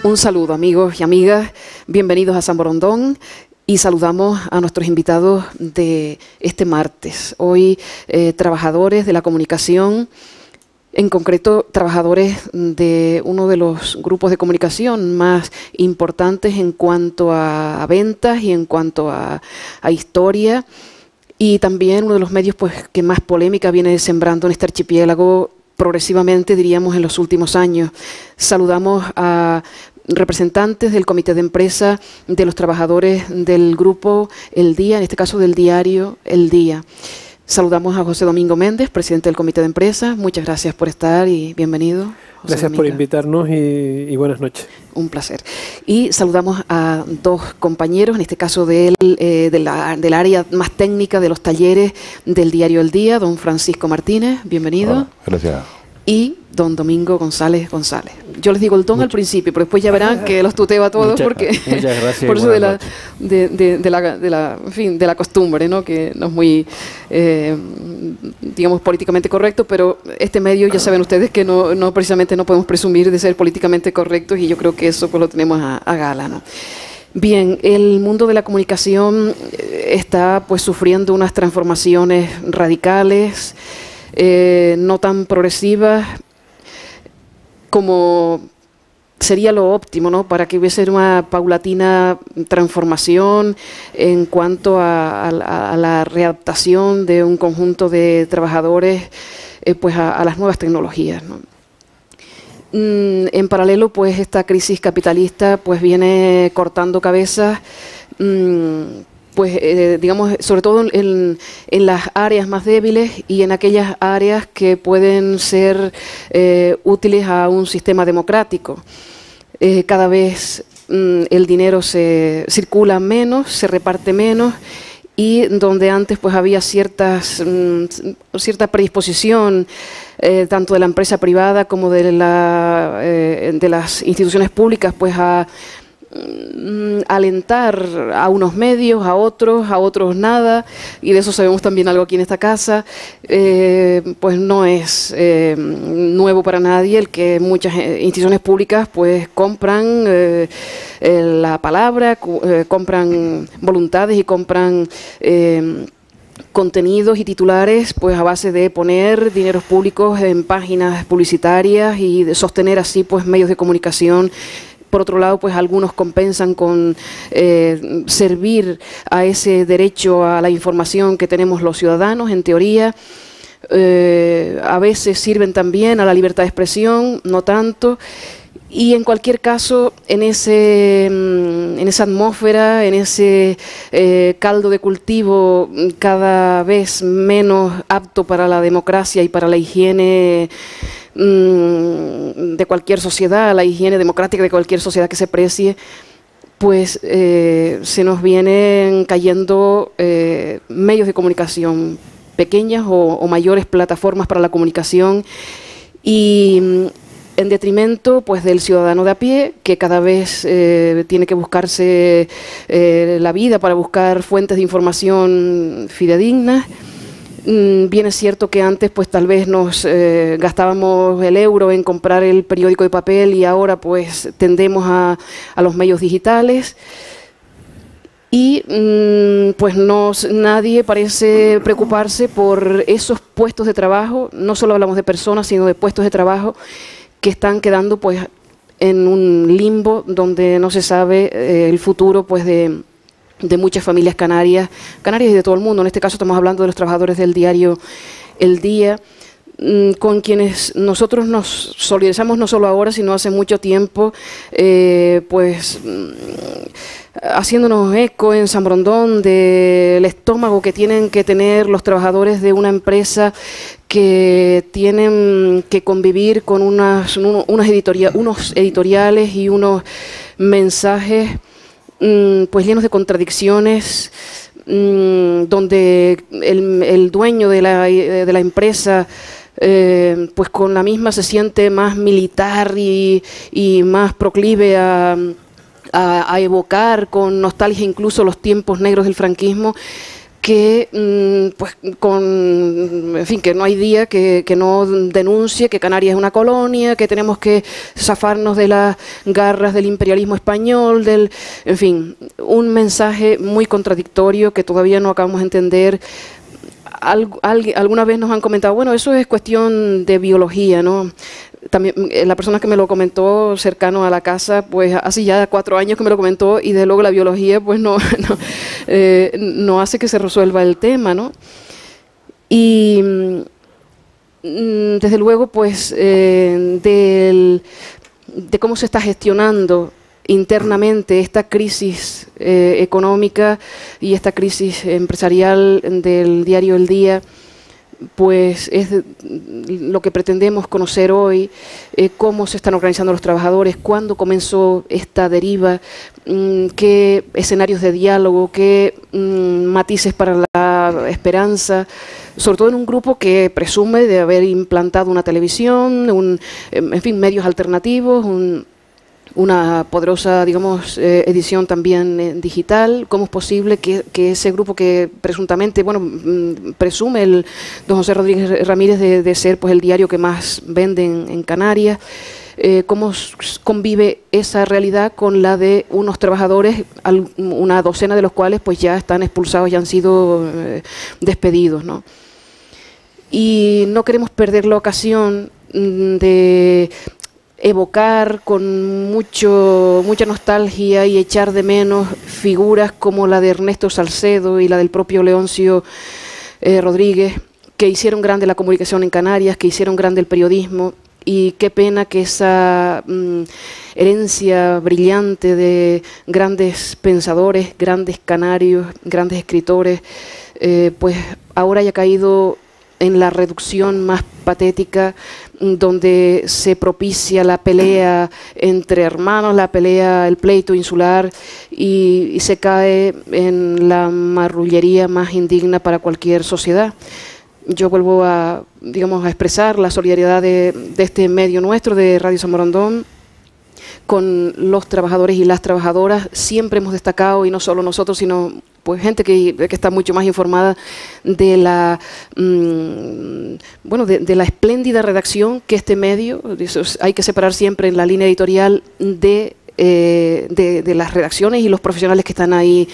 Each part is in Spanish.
Un saludo, amigos y amigas, bienvenidos a San Borondón y saludamos a nuestros invitados de este martes. Hoy, trabajadores de la comunicación, en concreto trabajadores de uno de los grupos de comunicación más importantes en cuanto a ventas y en cuanto a historia, y también uno de los medios pues, que más polémica viene sembrando en este archipiélago progresivamente, diríamos, en los últimos años. Saludamos a representantes del comité de empresa, de los trabajadores del grupo El Día, en este caso del diario El Día. Saludamos a José Domingo Méndez, presidente del comité de empresa. Muchas gracias por estar y bienvenido. Gracias por invitarnos y buenas noches. Un placer. Y saludamos a dos compañeros, en este caso del área más técnica de los talleres del diario El Día, don Francisco Martínez, bienvenido. Hola, gracias. Y don Domingo González González. Yo les digo el don al principio, pero después ya verán que los tuteo a todos porque muchas gracias por eso de la costumbre, ¿no? Que no es muy digamos políticamente correcto, pero este medio ya saben ustedes que no precisamente no podemos presumir de ser políticamente correctos, y yo creo que eso pues lo tenemos a gala, ¿no? Bien, el mundo de la comunicación está pues sufriendo unas transformaciones radicales, no tan progresivas como sería lo óptimo, ¿no? Para que hubiese una paulatina transformación en cuanto a la readaptación de un conjunto de trabajadores pues a las nuevas tecnologías, ¿no? En paralelo, pues esta crisis capitalista pues viene cortando cabezas, pues digamos, sobre todo en las áreas más débiles y en aquellas áreas que pueden ser útiles a un sistema democrático. Cada vez el dinero se circula menos, se reparte menos, y donde antes pues había cierta predisposición tanto de la empresa privada como de las instituciones públicas pues a alentar a unos medios, a otros nada, y de eso sabemos también algo aquí en esta casa. Pues no es nuevo para nadie el que muchas instituciones públicas pues compran la palabra, compran voluntades y compran contenidos y titulares pues a base de poner dineros públicos en páginas publicitarias y de sostener así pues medios de comunicación. Por otro lado, pues algunos compensan con servir a ese derecho a la información que tenemos los ciudadanos, en teoría. A veces sirven también a la libertad de expresión, no tanto. Y en cualquier caso, en esa atmósfera, en ese caldo de cultivo cada vez menos apto para la democracia y para la higiene de cualquier sociedad, la higiene democrática de cualquier sociedad que se precie, pues se nos vienen cayendo medios de comunicación, pequeñas o mayores plataformas para la comunicación, y en detrimento pues del ciudadano de a pie, que cada vez tiene que buscarse la vida para buscar fuentes de información fidedignas. Bien es cierto que antes pues tal vez nos gastábamos el euro en comprar el periódico de papel, y ahora pues tendemos a los medios digitales, y pues nadie parece preocuparse por esos puestos de trabajo. No solo hablamos de personas, sino de puestos de trabajo que están quedando pues en un limbo donde no se sabe el futuro pues de muchas familias canarias y de todo el mundo. En este caso estamos hablando de los trabajadores del diario El Día, con quienes nosotros nos solidarizamos no solo ahora, sino hace mucho tiempo, pues haciéndonos eco en San Borondón del estómago que tienen que tener los trabajadores de una empresa que tienen que convivir con unos editoriales y unos mensajes pues llenos de contradicciones, donde el dueño de la empresa pues con la misma se siente más militar y más proclive a evocar con nostalgia incluso los tiempos negros del franquismo, que pues en fin, que no hay día que no denuncie que Canarias es una colonia, que tenemos que zafarnos de las garras del imperialismo español, en fin, un mensaje muy contradictorio que todavía no acabamos de entender. Alguna vez nos han comentado, bueno, eso es cuestión de biología, ¿no? También la persona que me lo comentó cercano a la casa, pues hace ya 4 años que me lo comentó, y de luego la biología pues no hace que se resuelva el tema, ¿no? Y desde luego pues de cómo se está gestionando internamente esta crisis económica y esta crisis empresarial del diario El Día, pues es lo que pretendemos conocer hoy, cómo se están organizando los trabajadores, cuándo comenzó esta deriva, qué escenarios de diálogo, qué matices para la esperanza, sobre todo en un grupo que presume de haber implantado una televisión, en fin, medios alternativos, una poderosa, digamos, edición también digital. ¿Cómo es posible que ese grupo que presuntamente, bueno, presume el don José Rodríguez Ramírez de ser pues el diario que más vende en Canarias, cómo convive esa realidad con la de unos trabajadores, una docena de los cuales pues ya están expulsados y han sido despedidos, ¿no? Y no queremos perder la ocasión de evocar con mucha nostalgia y echar de menos figuras como la de Ernesto Salcedo y la del propio Leoncio Rodríguez, que hicieron grande la comunicación en Canarias, que hicieron grande el periodismo, y qué pena que esa herencia brillante de grandes pensadores, grandes canarios, grandes escritores, pues ahora haya caído en la reducción más patética, donde se propicia la pelea entre hermanos, el pleito insular, y se cae en la marrullería más indigna para cualquier sociedad. Yo vuelvo a expresar la solidaridad de este medio nuestro, de Radio San Borondón, con los trabajadores y las trabajadoras. Siempre hemos destacado, y no solo nosotros, sino pues gente que está mucho más informada de la de la espléndida redacción que este medio. Hay que separar siempre en la línea editorial de las redacciones y los profesionales que están ahí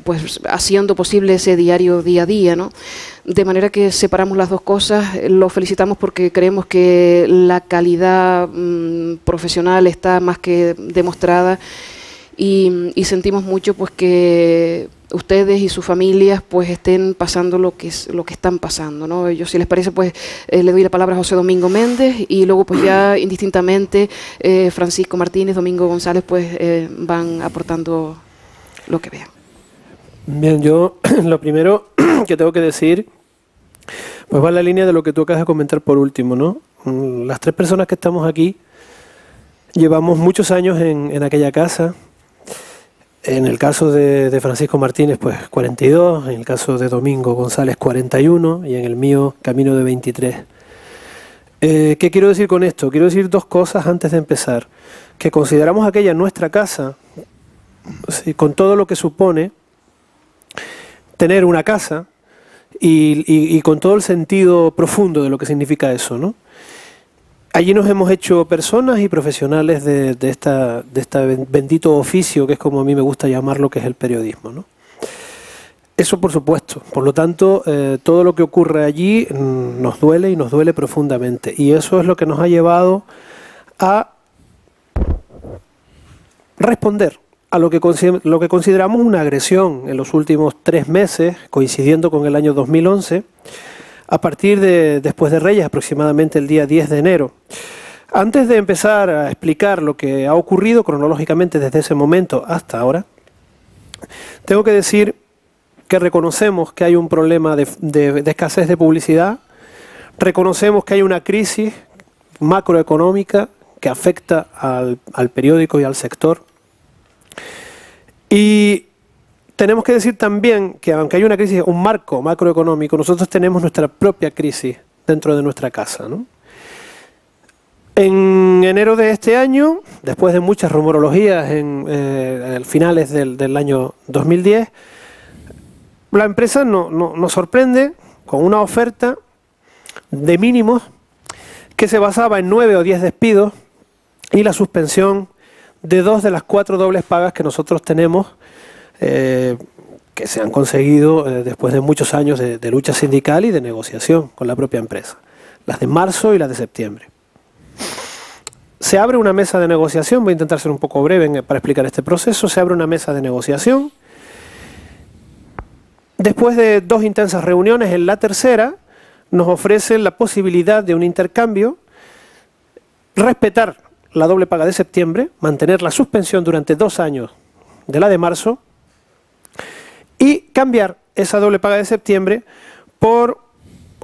pues haciendo posible ese diario día a día, ¿no? De manera que separamos las dos cosas. Lo felicitamos porque creemos que la calidad profesional está más que demostrada, y sentimos mucho pues que ustedes y sus familias pues estén pasando lo que están pasando, ¿no? Yo, si les parece, pues le doy la palabra a José Domingo Méndez, y luego pues ya indistintamente Francisco Martínez, Domingo González pues van aportando lo que vean. Bien, yo lo primero que tengo que decir pues va en la línea de lo que tú acabas de comentar por último, ¿no? Las 3 personas que estamos aquí llevamos muchos años en aquella casa. En el caso de Francisco Martínez, pues 42, en el caso de Domingo González 41, y en el mío camino de 23. ¿Qué quiero decir con esto? Quiero decir 2 cosas antes de empezar. Que consideramos aquella nuestra casa, ¿sí?, con todo lo que supone tener una casa, y con todo el sentido profundo de lo que significa eso, ¿no? Allí nos hemos hecho personas y profesionales de este bendito oficio, que es como a mí me gusta llamarlo, que es el periodismo, ¿no? Eso por supuesto. Por lo tanto, todo lo que ocurre allí nos duele, y nos duele profundamente. Y eso es lo que nos ha llevado a responder a lo que consideramos una agresión en los últimos 3 meses, coincidiendo con el año 2011, a partir de después de Reyes, aproximadamente el día 10 de enero. Antes de empezar a explicar lo que ha ocurrido cronológicamente desde ese momento hasta ahora, tengo que decir que reconocemos que hay un problema de escasez de publicidad, reconocemos que hay una crisis macroeconómica que afecta al periódico y al sector. Y tenemos que decir también que aunque hay una crisis, un marco macroeconómico, nosotros tenemos nuestra propia crisis dentro de nuestra casa, ¿no? En enero de este año, después de muchas rumorologías en finales del año 2010, la empresa nos sorprende con una oferta de mínimos que se basaba en 9 o 10 despidos y la suspensión de 2 de las 4 dobles pagas que nosotros tenemos, que se han conseguido después de muchos años de lucha sindical y de negociación con la propia empresa, las de marzo y las de septiembre. Se abre una mesa de negociación, voy a intentar ser un poco breve para explicar este proceso. Se abre una mesa de negociación. Después de 2 intensas reuniones, en la tercera nos ofrecen la posibilidad de un intercambio, respetar la doble paga de septiembre, mantener la suspensión durante 2 años de la de marzo y cambiar esa doble paga de septiembre por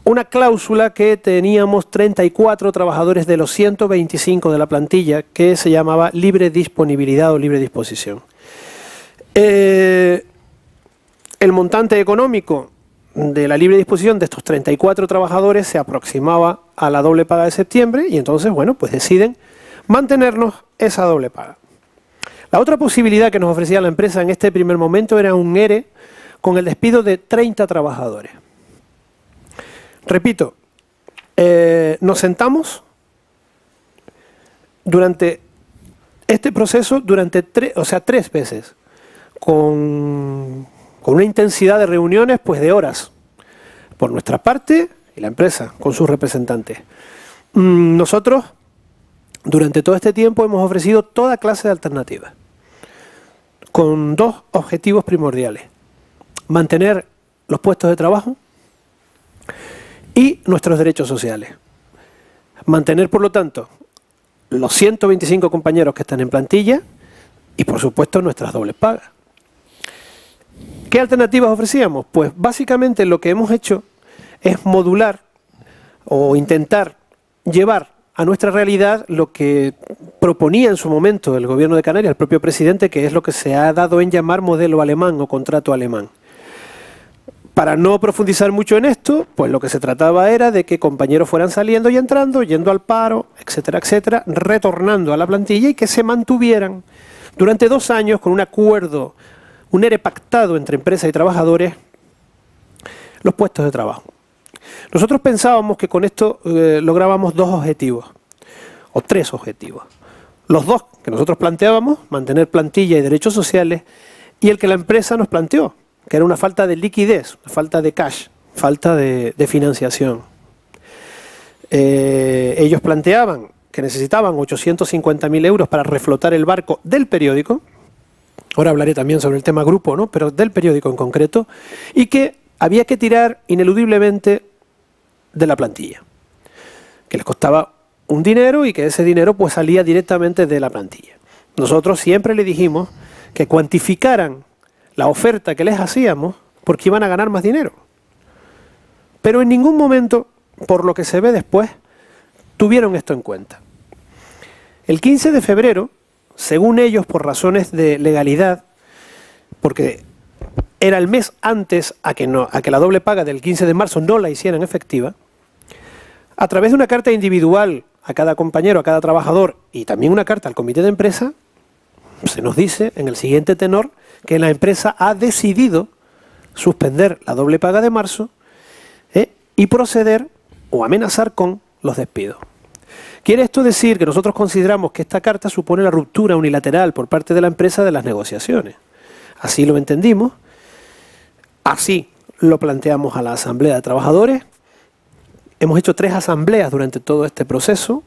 una cláusula que teníamos 34 trabajadores de los 125 de la plantilla, que se llamaba libre disponibilidad o libre disposición. El montante económico de la libre disposición de estos 34 trabajadores se aproximaba a la doble paga de septiembre y entonces, bueno, pues deciden mantenernos esa doble paga. La otra posibilidad que nos ofrecía la empresa en este primer momento era un ERE con el despido de 30 trabajadores. Repito, nos sentamos durante este proceso durante 3 veces, con una intensidad de reuniones pues de horas, por nuestra parte y la empresa, con sus representantes. Nosotros, durante todo este tiempo, hemos ofrecido toda clase de alternativas, con 2 objetivos primordiales: mantener los puestos de trabajo y nuestros derechos sociales. Mantener, por lo tanto, los 125 compañeros que están en plantilla y, por supuesto, nuestras dobles pagas. ¿Qué alternativas ofrecíamos? Pues básicamente lo que hemos hecho es modular o intentar llevar a nuestra realidad lo que proponía en su momento el gobierno de Canarias, el propio presidente, que es lo que se ha dado en llamar modelo alemán o contrato alemán. Para no profundizar mucho en esto, pues lo que se trataba era de que compañeros fueran saliendo y entrando, yendo al paro, etcétera, etcétera, retornando a la plantilla y que se mantuvieran durante 2 años con un acuerdo, un ERE pactado entre empresa y trabajadores, los puestos de trabajo. Nosotros pensábamos que con esto lográbamos 2 objetivos, o 3 objetivos. Los 2 que nosotros planteábamos, mantener plantilla y derechos sociales, y el que la empresa nos planteó, que era una falta de liquidez, una falta de cash, falta de financiación. Ellos planteaban que necesitaban 850.000 euros para reflotar el barco del periódico, ahora hablaré también sobre el tema grupo, ¿no?, pero del periódico en concreto, y que había que tirar ineludiblemente de la plantilla, que les costaba un dinero y que ese dinero pues salía directamente de la plantilla. Nosotros siempre le dijimos que cuantificaran la oferta que les hacíamos porque iban a ganar más dinero. Pero en ningún momento, por lo que se ve después, tuvieron esto en cuenta. El 15 de febrero, según ellos, por razones de legalidad, porque era el mes antes a que la doble paga del 15 de marzo no la hicieran efectiva, a través de una carta individual a cada compañero, a cada trabajador y también una carta al comité de empresa, se nos dice en el siguiente tenor que la empresa ha decidido suspender la doble paga de marzo y proceder o amenazar con los despidos. ¿Quiere esto decir que nosotros consideramos que esta carta supone la ruptura unilateral por parte de la empresa de las negociaciones? Así lo entendimos, así lo planteamos a la Asamblea de Trabajadores. Hemos hecho 3 asambleas durante todo este proceso,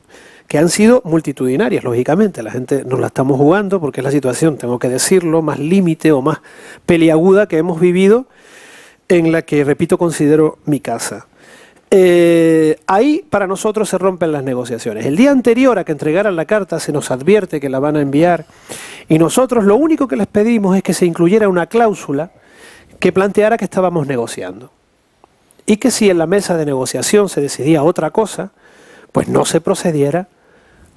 que han sido multitudinarias, lógicamente. La gente nos la estamos jugando porque es la situación, tengo que decirlo, más límite o más peliaguda que hemos vivido, en la que, repito, considero mi casa. Ahí para nosotros se rompen las negociaciones. El día anterior a que entregaran la carta se nos advierte que la van a enviar y nosotros lo único que les pedimos es que se incluyera una cláusula que planteara que estábamos negociando y que si en la mesa de negociación se decidía otra cosa, pues no se procediera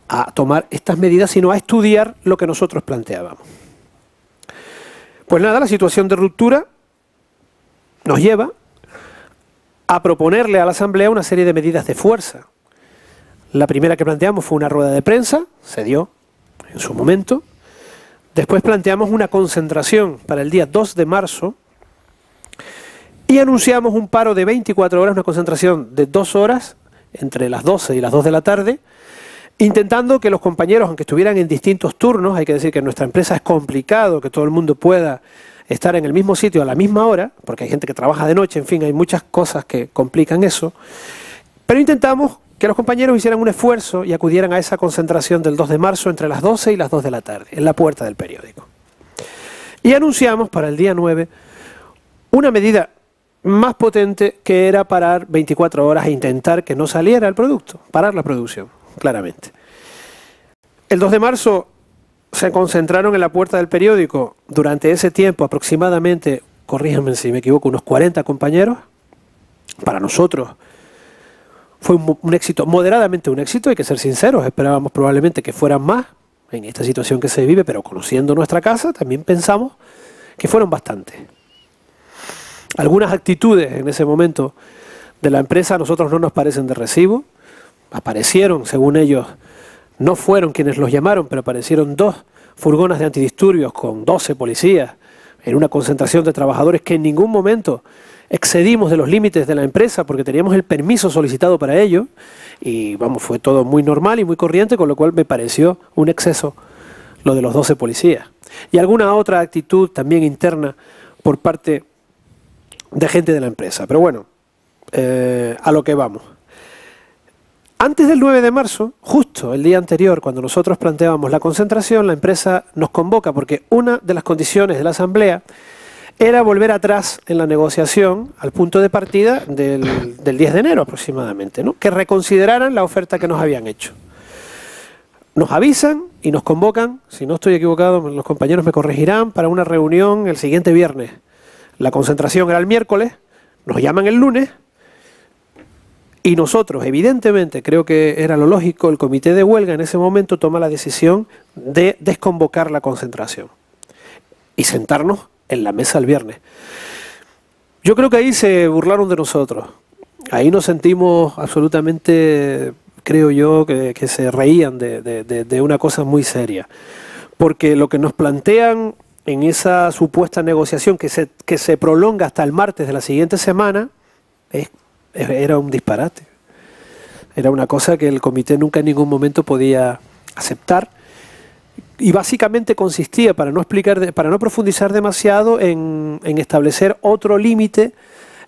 a tomar estas medidas, sino a estudiar lo que nosotros planteábamos. Pues nada, la situación de ruptura nos lleva a proponerle a la Asamblea una serie de medidas de fuerza. La primera que planteamos fue una rueda de prensa, se dio en su momento. Después planteamos una concentración para el día 2 de marzo y anunciamos un paro de 24 horas, una concentración de 2 horas, entre las 12 y las 2 de la tarde, intentando que los compañeros, aunque estuvieran en distintos turnos, hay que decir que en nuestra empresa es complicado que todo el mundo pueda estar en el mismo sitio a la misma hora, porque hay gente que trabaja de noche, en fin, hay muchas cosas que complican eso, pero intentamos que los compañeros hicieran un esfuerzo y acudieran a esa concentración del 2 de marzo entre las 12 y las 2 de la tarde, en la puerta del periódico. Y anunciamos para el día 9 una medida más potente que era parar 24 horas e intentar que no saliera el producto, parar la producción, claramente. El 2 de marzo se concentraron en la puerta del periódico durante ese tiempo aproximadamente, corríjanme si me equivoco, unos 40 compañeros. Para nosotros fue un éxito, moderadamente un éxito, hay que ser sinceros, esperábamos probablemente que fueran más en esta situación que se vive, pero conociendo nuestra casa también pensamos que fueron bastantes. Algunas actitudes en ese momento de la empresa a nosotros no nos parecen de recibo. Aparecieron, según ellos, no fueron quienes los llamaron, pero aparecieron 2 furgonas de antidisturbios con 12 policías en una concentración de trabajadores que en ningún momento excedimos de los límites de la empresa porque teníamos el permiso solicitado para ello y vamos, fue todo muy normal y muy corriente, con lo cual me pareció un exceso lo de los 12 policías. Y alguna otra actitud también interna por parte de gente de la empresa. Pero bueno, a lo que vamos. Antes del 9 de marzo, justo el día anterior, cuando nosotros planteábamos la concentración, la empresa nos convoca porque una de las condiciones de la Asamblea era volver atrás en la negociación al punto de partida del 10 de enero aproximadamente, ¿no? Que reconsideraran la oferta que nos habían hecho. Nos avisan y nos convocan, si no estoy equivocado, los compañeros me corregirán, para una reunión el siguiente viernes. La concentración era el miércoles, nos llaman el lunes y nosotros, evidentemente, creo que era lo lógico, el comité de huelga en ese momento toma la decisión de desconvocar la concentración y sentarnos en la mesa el viernes. Yo creo que ahí se burlaron de nosotros. Ahí nos sentimos absolutamente, creo yo, que se reían de una cosa muy seria. Porque lo que nos plantean en esa supuesta negociación que se prolonga hasta el martes de la siguiente semana era un disparate. Era una cosa que el comité nunca en ningún momento podía aceptar. Y básicamente consistía, para no profundizar demasiado, en establecer otro límite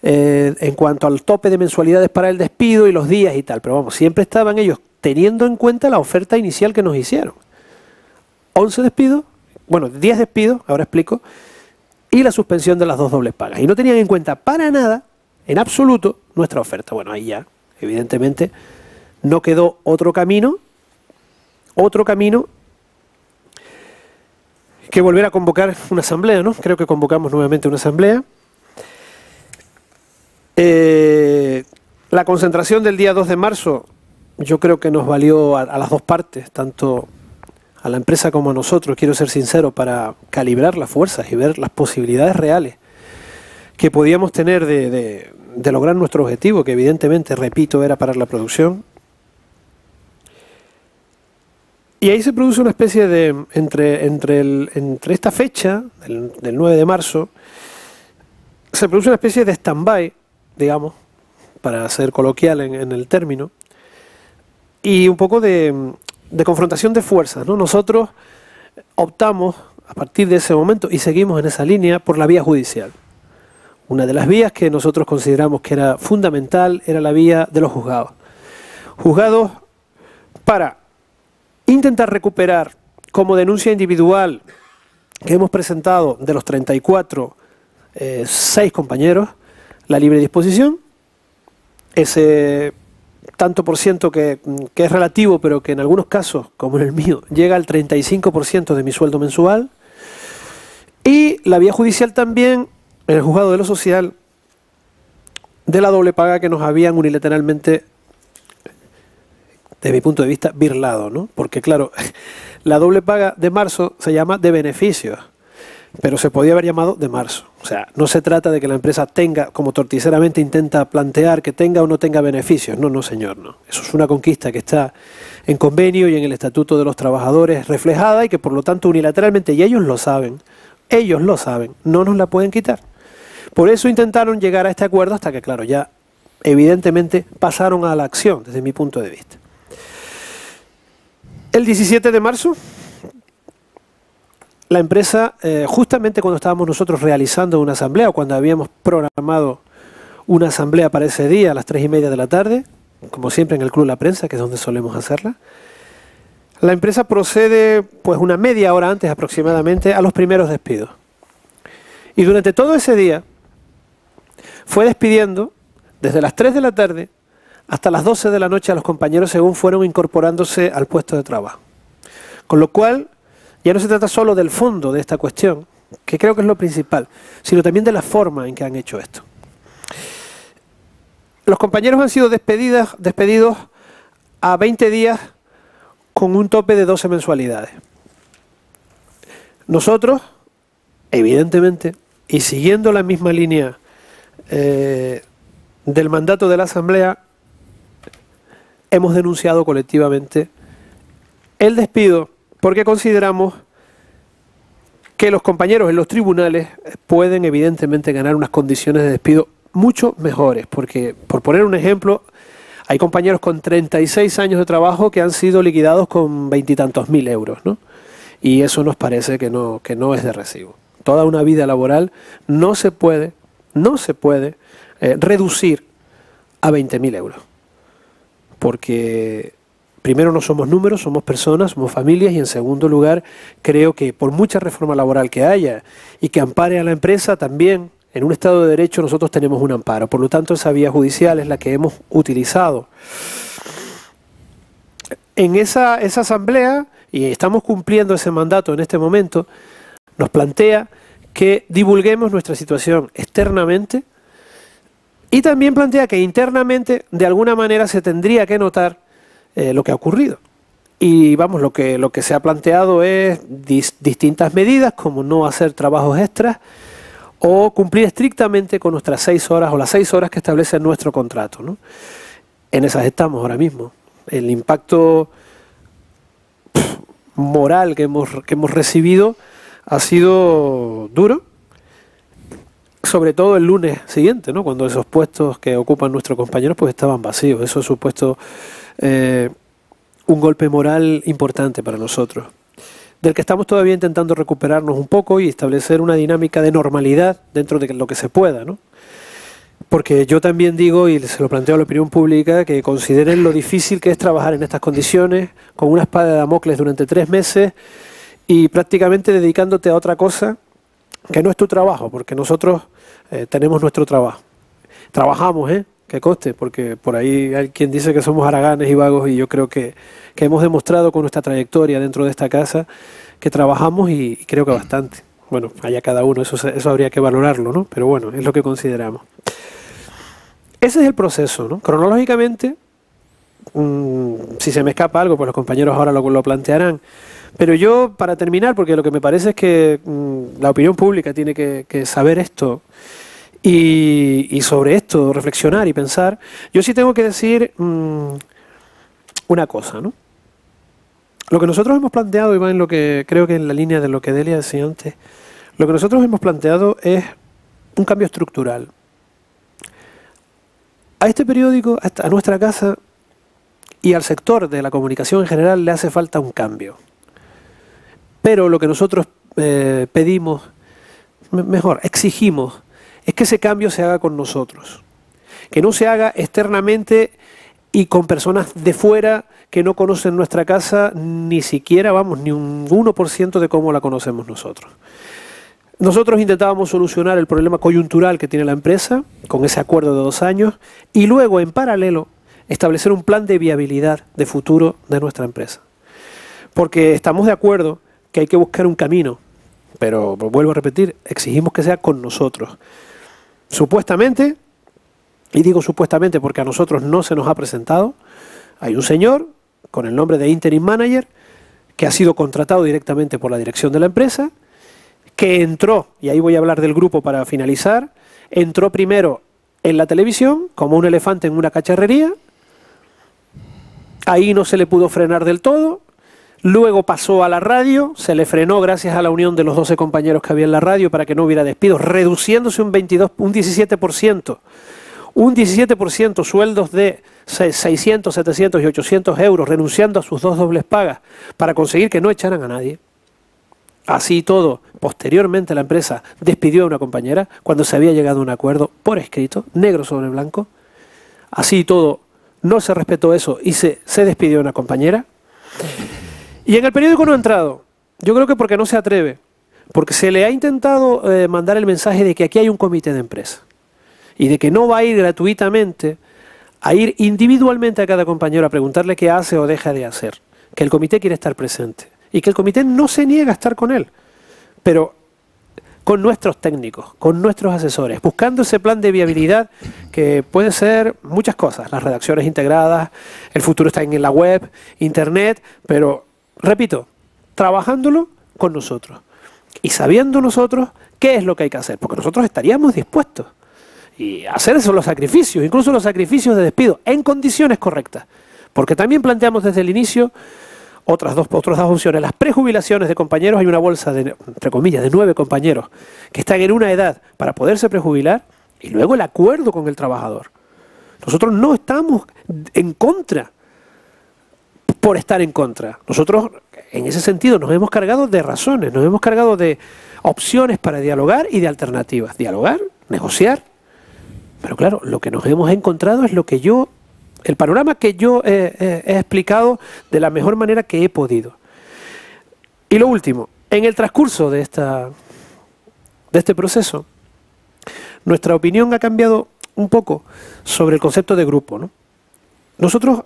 en cuanto al tope de mensualidades para el despido y los días y tal. Pero vamos, siempre estaban ellos teniendo en cuenta la oferta inicial que nos hicieron. 11 despidos, bueno, 10 despidos, ahora explico, y la suspensión de las 2 dobles pagas. Y no tenían en cuenta para nada, en absoluto, nuestra oferta. Bueno, ahí ya, evidentemente, no quedó otro camino que volver a convocar una asamblea, ¿no? Creo que convocamos nuevamente una asamblea. La concentración del día 2 de marzo yo creo que nos valió a las dos partes, tanto a la empresa como a nosotros, quiero ser sincero, para calibrar las fuerzas y ver las posibilidades reales que podíamos tener de lograr nuestro objetivo, que evidentemente, repito, era parar la producción. Y ahí se produce una especie de, entre esta fecha, del 9 de marzo, se produce una especie de stand-by, digamos, para ser coloquial en el término, y un poco de confrontación de fuerzas, ¿no? Nosotros optamos, a partir de ese momento, y seguimos en esa línea, por la vía judicial. Una de las vías que nosotros consideramos que era fundamental era la vía de los juzgados. Juzgados para intentar recuperar como denuncia individual que hemos presentado de los 34, 6 compañeros, la libre disposición ese tanto por ciento que es relativo, pero que en algunos casos, como en el mío, llega al 35% de mi sueldo mensual. Y la vía judicial también, en el juzgado de lo social, de la doble paga que nos habían unilateralmente, desde mi punto de vista, birlado, ¿no? Porque claro, la doble paga de marzo se llama de beneficios, pero se podía haber llamado de marzo. O sea, no se trata de que la empresa tenga, como torticeramente intenta plantear, que tenga o no tenga beneficios. No, no, señor, no. Eso es una conquista que está en convenio y en el Estatuto de los Trabajadores reflejada y que por lo tanto unilateralmente, y ellos lo saben, no nos la pueden quitar. Por eso intentaron llegar a este acuerdo hasta que, claro, ya evidentemente pasaron a la acción desde mi punto de vista. El 17 de marzo, la empresa, justamente cuando estábamos nosotros realizando una asamblea, o cuando habíamos programado una asamblea para ese día a las 3:30 de la tarde, como siempre en el Club La Prensa, que es donde solemos hacerla, la empresa procede pues una media hora antes aproximadamente a los primeros despidos. Y durante todo ese día fue despidiendo desde las 3 de la tarde hasta las 12 de la noche a los compañeros según fueron incorporándose al puesto de trabajo. Con lo cual, ya no se trata solo del fondo de esta cuestión, que creo que es lo principal, sino también de la forma en que han hecho esto. Los compañeros han sido despedidos a 20 días con un tope de 12 mensualidades. Nosotros, evidentemente, y siguiendo la misma línea del mandato de la Asamblea, hemos denunciado colectivamente el despido porque consideramos que los compañeros en los tribunales pueden evidentemente ganar unas condiciones de despido mucho mejores, porque, por poner un ejemplo, hay compañeros con 36 años de trabajo que han sido liquidados con 20 y tantos mil euros, ¿no? Y eso nos parece que no es de recibo. Toda una vida laboral no se puede reducir a 20.000 euros. Porque primero no somos números, somos personas, somos familias, y en segundo lugar creo que por mucha reforma laboral que haya y que ampare a la empresa, también en un Estado de Derecho nosotros tenemos un amparo. Por lo tanto, esa vía judicial es la que hemos utilizado. En esa asamblea, y estamos cumpliendo ese mandato en este momento, nos plantea que divulguemos nuestra situación externamente y también plantea que internamente de alguna manera se tendría que notar lo que ha ocurrido. Y vamos, lo que se ha planteado es distintas medidas, como no hacer trabajos extras o cumplir estrictamente con nuestras 6 horas o las 6 horas que establece nuestro contrato, ¿no? En esas estamos ahora mismo. El impacto moral que hemos recibido ha sido duro, sobre todo el lunes siguiente, ¿no? Cuando esos puestos que ocupan nuestros compañeros pues estaban vacíos. Eso ha supuesto un golpe moral importante para nosotros, del que estamos todavía intentando recuperarnos un poco y establecer una dinámica de normalidad dentro de lo que se pueda, ¿no? Porque yo también digo, y se lo planteo a la opinión pública, que consideren lo difícil que es trabajar en estas condiciones, con una espada de Damocles durante 3 meses y prácticamente dedicándote a otra cosa que no es tu trabajo, porque nosotros tenemos nuestro trabajo. Trabajamos, que conste, porque por ahí hay quien dice que somos haraganes y vagos, y yo creo que hemos demostrado con nuestra trayectoria dentro de esta casa que trabajamos, y creo que bastante. Bueno, allá cada uno, eso habría que valorarlo, ¿no? Pero bueno, es lo que consideramos. Ese es el proceso, ¿no? Cronológicamente, si se me escapa algo, pues los compañeros ahora lo plantearán. Pero yo, para terminar, porque lo que me parece es que la opinión pública tiene que saber esto y sobre esto reflexionar y pensar, yo sí tengo que decir una cosa, ¿no? Lo que nosotros hemos planteado, y va en lo que creo que en la línea de lo que Delia decía antes, lo que nosotros hemos planteado es un cambio estructural. A este periódico, a nuestra casa y al sector de la comunicación en general le hace falta un cambio. Pero lo que nosotros pedimos, exigimos, es que ese cambio se haga con nosotros. Que no se haga externamente y con personas de fuera que no conocen nuestra casa, ni siquiera, vamos, ni un 1% de cómo la conocemos nosotros. Nosotros intentábamos solucionar el problema coyuntural que tiene la empresa con ese acuerdo de 2 años y luego, en paralelo, establecer un plan de viabilidad de futuro de nuestra empresa. Porque estamos de acuerdo que hay que buscar un camino, pero vuelvo a repetir, exigimos que sea con nosotros. Supuestamente, y digo supuestamente porque a nosotros no se nos ha presentado, hay un señor con el nombre de Interim Manager que ha sido contratado directamente por la dirección de la empresa, que entró, y ahí voy a hablar del grupo para finalizar, entró primero en la televisión como un elefante en una cacharrería, ahí no se le pudo frenar del todo, luego pasó a la radio, se le frenó gracias a la unión de los 12 compañeros que había en la radio para que no hubiera despidos, reduciéndose un 17%. Un 17% sueldos de 600, 700 y 800 euros, renunciando a sus 2 dobles pagas para conseguir que no echaran a nadie. Así y todo, posteriormente la empresa despidió a una compañera cuando se había llegado a un acuerdo por escrito, negro sobre blanco. Así y todo, no se respetó eso y se despidió a una compañera. Y en el periódico no ha entrado. Yo creo que porque no se atreve. Porque se le ha intentado mandar el mensaje de que aquí hay un comité de empresa. Y de que no va a ir gratuitamente a ir individualmente a cada compañero a preguntarle qué hace o deja de hacer. Que el comité quiere estar presente. Y que el comité no se niega a estar con él. Pero con nuestros técnicos, con nuestros asesores, buscando ese plan de viabilidad que puede ser muchas cosas. Las redacciones integradas, el futuro está en la web, internet, pero, repito, trabajándolo con nosotros. Y sabiendo nosotros qué es lo que hay que hacer. Porque nosotros estaríamos dispuestos y hacer esos los sacrificios, incluso los sacrificios de despido, en condiciones correctas. Porque también planteamos desde el inicio otras dos opciones. Las prejubilaciones de compañeros, hay una bolsa de, entre comillas, de 9 compañeros que están en una edad para poderse prejubilar, y luego el acuerdo con el trabajador. Nosotros no estamos en contra por estar en contra. Nosotros, en ese sentido, nos hemos cargado de razones, nos hemos cargado de opciones para dialogar y de alternativas. Dialogar, negociar. Pero claro, lo que nos hemos encontrado es lo que el panorama que yo he explicado de la mejor manera que he podido. Y lo último, en el transcurso de este proceso, nuestra opinión ha cambiado un poco sobre el concepto de grupo, ¿no? Nosotros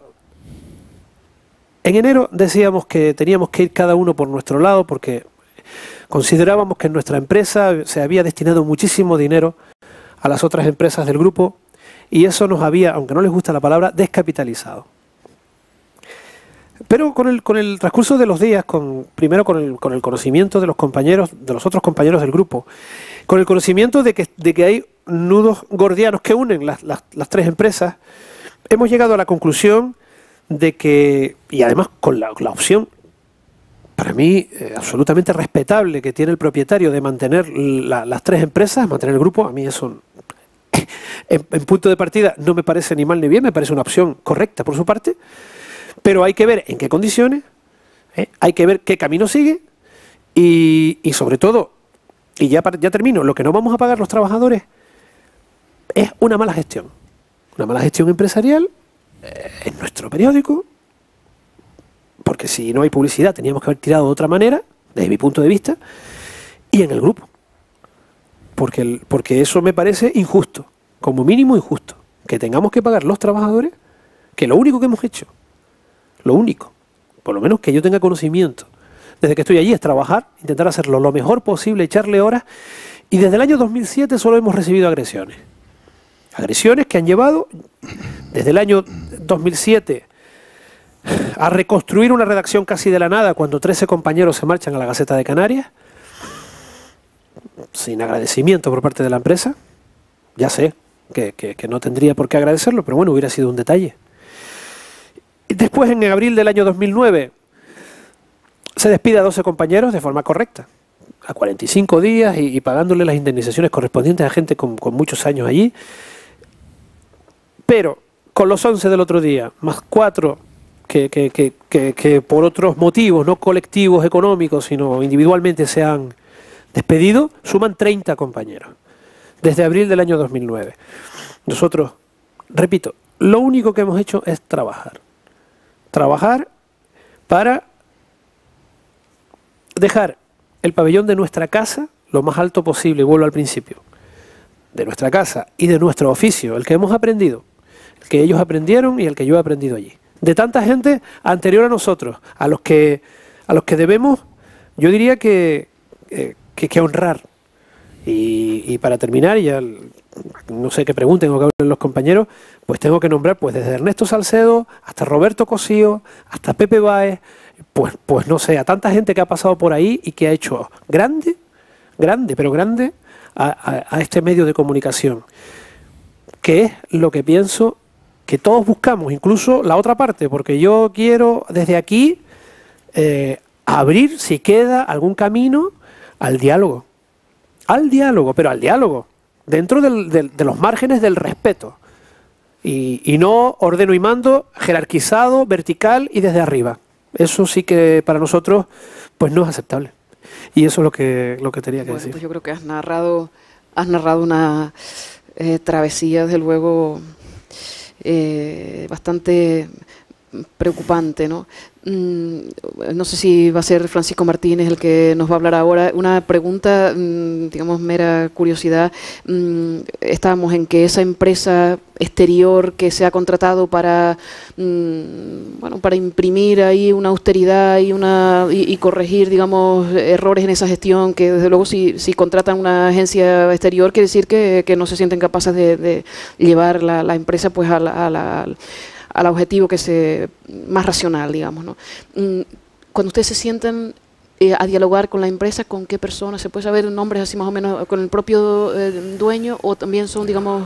en enero decíamos que teníamos que ir cada uno por nuestro lado porque considerábamos que en nuestra empresa se había destinado muchísimo dinero a las otras empresas del grupo y eso nos había, aunque no les gusta la palabra, descapitalizado. Pero con el transcurso de los días, primero con el conocimiento de los compañeros, de los otros compañeros del grupo, con el conocimiento de que hay nudos gordianos que unen las 3 empresas, hemos llegado a la conclusión de que, y además con la opción, para mí, absolutamente respetable que tiene el propietario de mantener las 3 empresas, mantener el grupo, a mí eso, en punto de partida, no me parece ni mal ni bien, me parece una opción correcta por su parte, pero hay que ver en qué condiciones, hay que ver qué camino sigue y sobre todo, y ya termino, lo que no vamos a pagar los trabajadores es una mala gestión empresarial en nuestro periódico, porque si no hay publicidad teníamos que haber tirado de otra manera, desde mi punto de vista, y en el grupo, porque eso me parece injusto, como mínimo injusto, que tengamos que pagar los trabajadores, que lo único que hemos hecho, lo único, por lo menos que yo tenga conocimiento, desde que estoy allí es trabajar, intentar hacerlo lo mejor posible, echarle horas, y desde el año 2007 solo hemos recibido agresiones. Agresiones que han llevado desde el año 2007 a reconstruir una redacción casi de la nada cuando 13 compañeros se marchan a la Gaceta de Canarias, sin agradecimiento por parte de la empresa. Ya sé que no tendría por qué agradecerlo, pero bueno, hubiera sido un detalle. Y después, en abril del año 2009, se despide a 12 compañeros de forma correcta, a 45 días y pagándole las indemnizaciones correspondientes a gente con muchos años allí. Pero con los 11 del otro día, más 4 que por otros motivos, no colectivos económicos, sino individualmente se han despedido, suman 30 compañeros, desde abril del año 2009. Nosotros, repito, lo único que hemos hecho es trabajar. Trabajar para dejar el pabellón de nuestra casa lo más alto posible, vuelvo al principio, de nuestra casa y de nuestro oficio, el que hemos aprendido, el que ellos aprendieron y el que yo he aprendido allí. De tanta gente anterior a nosotros, a los que debemos, yo diría que honrar. Y para terminar, ya no sé qué pregunten o qué hablen los compañeros, pues tengo que nombrar pues desde Ernesto Salcedo hasta Roberto Cosío, hasta Pepe Báez, pues no sé, a tanta gente que ha pasado por ahí y que ha hecho grande a este medio de comunicación, que es lo que pienso que todos buscamos, incluso la otra parte, porque yo quiero desde aquí abrir, si queda algún camino, al diálogo, pero al diálogo, dentro de los márgenes del respeto, y no ordeno y mando, jerarquizado, vertical y desde arriba. Eso sí que para nosotros pues no es aceptable. Y eso es lo que tenía que decir. Pues yo creo que has narrado una travesía, desde luego, bastante preocupante, ¿no? No sé si va a ser Francisco Martínez el que nos va a hablar ahora. Una pregunta, digamos, mera curiosidad. Estábamos en que esa empresa exterior que se ha contratado para, bueno, para imprimir ahí una austeridad y corregir, digamos, errores en esa gestión, que desde luego si contratan una agencia exterior quiere decir que no se sienten capaces de llevar la empresa pues al objetivo más racional, digamos, ¿no? Cuando ustedes se sientan a dialogar con la empresa, ¿con qué personas? ¿Se puede saber nombres así más o menos con el propio dueño o también son, digamos,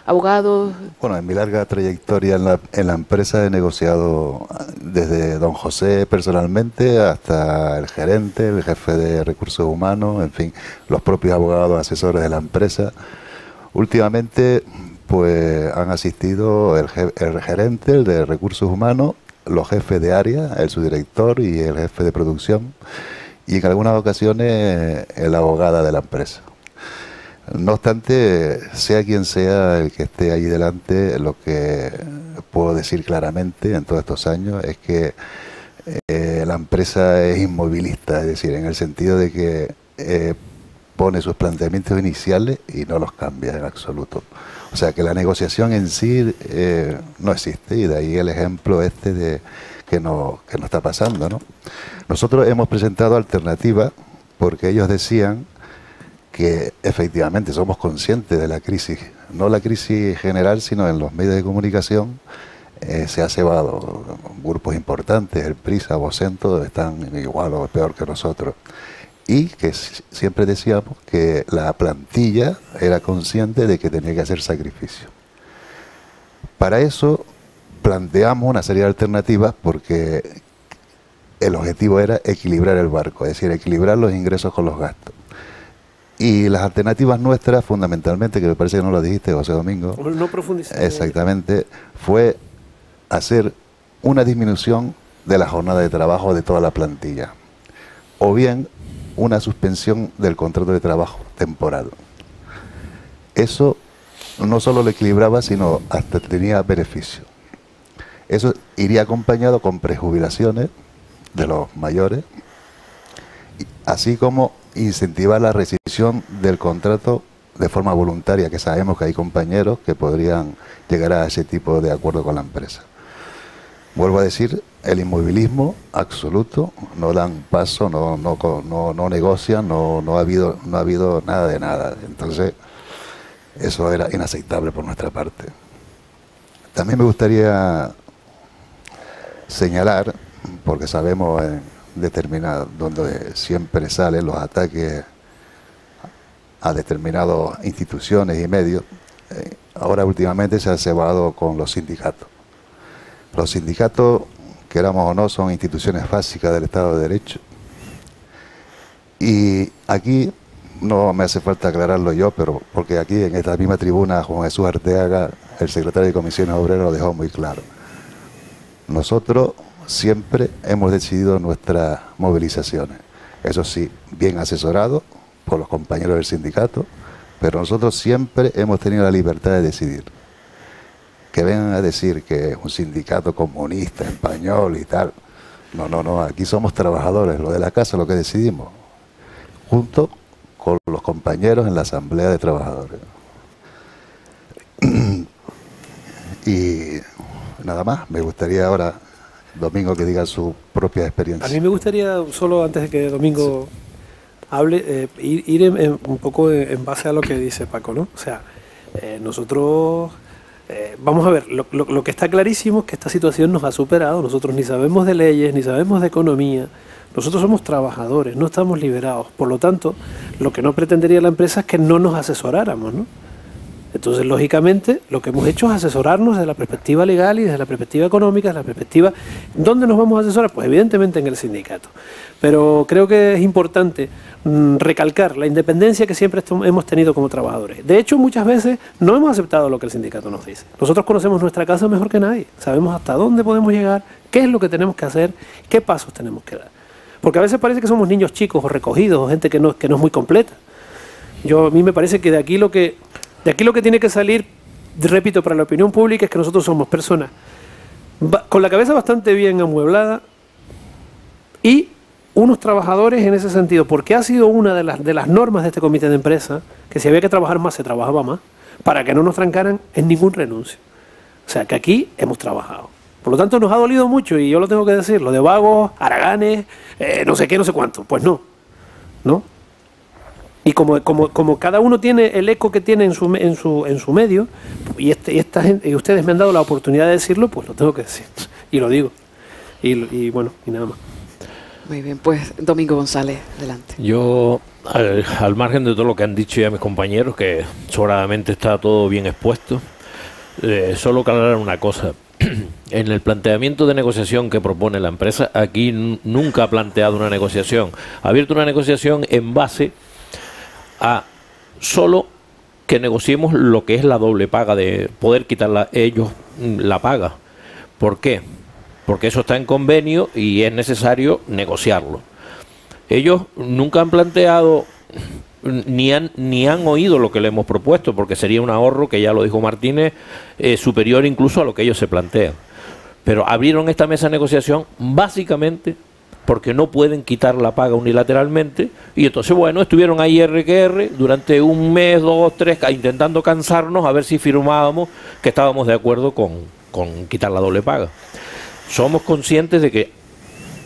abogados? Bueno, en mi larga trayectoria en la empresa he negociado desde don José personalmente hasta el gerente, el jefe de recursos humanos, en fin, los propios abogados asesores de la empresa. Últimamente pues han asistido el gerente, el de recursos humanos, los jefes de área, el subdirector y el jefe de producción, y en algunas ocasiones la abogada de la empresa. No obstante, sea quien sea el que esté ahí delante, lo que puedo decir claramente en todos estos años es que la empresa es inmovilista, es decir, en el sentido de que pone sus planteamientos iniciales y no los cambia en absoluto. O sea que la negociación en sí no existe, y de ahí el ejemplo de que no está pasando, ¿no? Nosotros hemos presentado alternativas porque ellos decían que efectivamente somos conscientes de la crisis, no la crisis general, sino en los medios de comunicación se ha cebado. Grupos importantes, el Prisa, Vocento, están igual o peor que nosotros. Y que siempre decíamos que la plantilla era consciente de que tenía que hacer sacrificio. Para eso planteamos una serie de alternativas porque el objetivo era equilibrar el barco, es decir, equilibrar los ingresos con los gastos. Y las alternativas nuestras, fundamentalmente, que me parece que no lo dijiste, José Domingo, no profundizar. Exactamente, fue hacer una disminución de la jornada de trabajo de toda la plantilla, o bien una suspensión del contrato de trabajo temporal. Eso no solo lo equilibraba, sino hasta tenía beneficio. Eso iría acompañado con prejubilaciones de los mayores, así como incentivar la rescisión del contrato de forma voluntaria, que sabemos que hay compañeros que podrían llegar a ese tipo de acuerdo con la empresa. Vuelvo a decir, el inmovilismo absoluto, no dan paso, no negocian, no ha habido nada de nada. Entonces, eso era inaceptable por nuestra parte. También me gustaría señalar, porque sabemos en determinado, donde siempre salen los ataques a determinadas instituciones y medios, ahora últimamente se ha cebado con los sindicatos. Los sindicatos, queramos o no, son instituciones básicas del Estado de Derecho. Y aquí no me hace falta aclararlo yo, pero porque aquí en esta misma tribuna Juan Jesús Arteaga, el secretario de Comisiones Obreras, lo dejó muy claro. Nosotros siempre hemos decidido nuestras movilizaciones. Eso sí, bien asesorados por los compañeros del sindicato, pero nosotros siempre hemos tenido la libertad de decidir. Que vengan a decir que es un sindicato comunista, español y tal. No, aquí somos trabajadores, lo de la casa, lo que decidimos. Junto con los compañeros en la Asamblea de Trabajadores. Y nada más, me gustaría ahora, Domingo, que diga su propia experiencia. A mí me gustaría, solo antes de que Domingo hable, ir un poco en base a lo que dice Paco, ¿no? O sea, nosotros, vamos a ver, lo que está clarísimo es que esta situación nos ha superado. Nosotros ni sabemos de leyes, ni sabemos de economía. Nosotros somos trabajadores, no estamos liberados. Por lo tanto, lo que no pretendería la empresa es que no nos asesoráramos, ¿no? Entonces, lógicamente, lo que hemos hecho es asesorarnos desde la perspectiva legal y desde la perspectiva económica, desde la perspectiva... ¿Dónde nos vamos a asesorar? Pues evidentemente en el sindicato. Pero creo que es importante recalcar la independencia que siempre hemos tenido como trabajadores. De hecho, muchas veces no hemos aceptado lo que el sindicato nos dice. Nosotros conocemos nuestra casa mejor que nadie. Sabemos hasta dónde podemos llegar, qué es lo que tenemos que hacer, qué pasos tenemos que dar. Porque a veces parece que somos niños chicos o recogidos o gente que no es muy completa. A mí me parece que de aquí lo que tiene que salir, repito, para la opinión pública es que nosotros somos personas con la cabeza bastante bien amueblada y unos trabajadores en ese sentido, porque ha sido una de las normas de este comité de empresa, que si había que trabajar más, se trabajaba más, para que no nos trancaran en ningún renuncio. O sea, que aquí hemos trabajado. Por lo tanto, nos ha dolido mucho, y yo lo tengo que decir, lo de vagos, haraganes, no sé qué, no sé cuánto. Pues no, ¿no? Y como cada uno tiene el eco que tiene en su medio, y esta gente, y ustedes me han dado la oportunidad de decirlo, pues lo tengo que decir. Y lo digo. Y bueno, y nada más. Muy bien, pues Domingo González, adelante. Yo, al margen de todo lo que han dicho ya mis compañeros, que sobradamente está todo bien expuesto, solo aclarar una cosa. En el planteamiento de negociación que propone la empresa, aquí nunca ha planteado una negociación. Ha abierto una negociación en base a solo que negociemos lo que es la doble paga, de poder quitar ellos la paga. ¿Por qué? Porque eso está en convenio y es necesario negociarlo. Ellos nunca han planteado ni han oído lo que le hemos propuesto, porque sería un ahorro, que ya lo dijo Martínez, superior incluso a lo que ellos se plantean. Pero abrieron esta mesa de negociación básicamente porque no pueden quitar la paga unilateralmente, y entonces, bueno, estuvieron ahí R durante un mes, 2, 3, intentando cansarnos a ver si firmábamos que estábamos de acuerdo con quitar la doble paga. Somos conscientes de que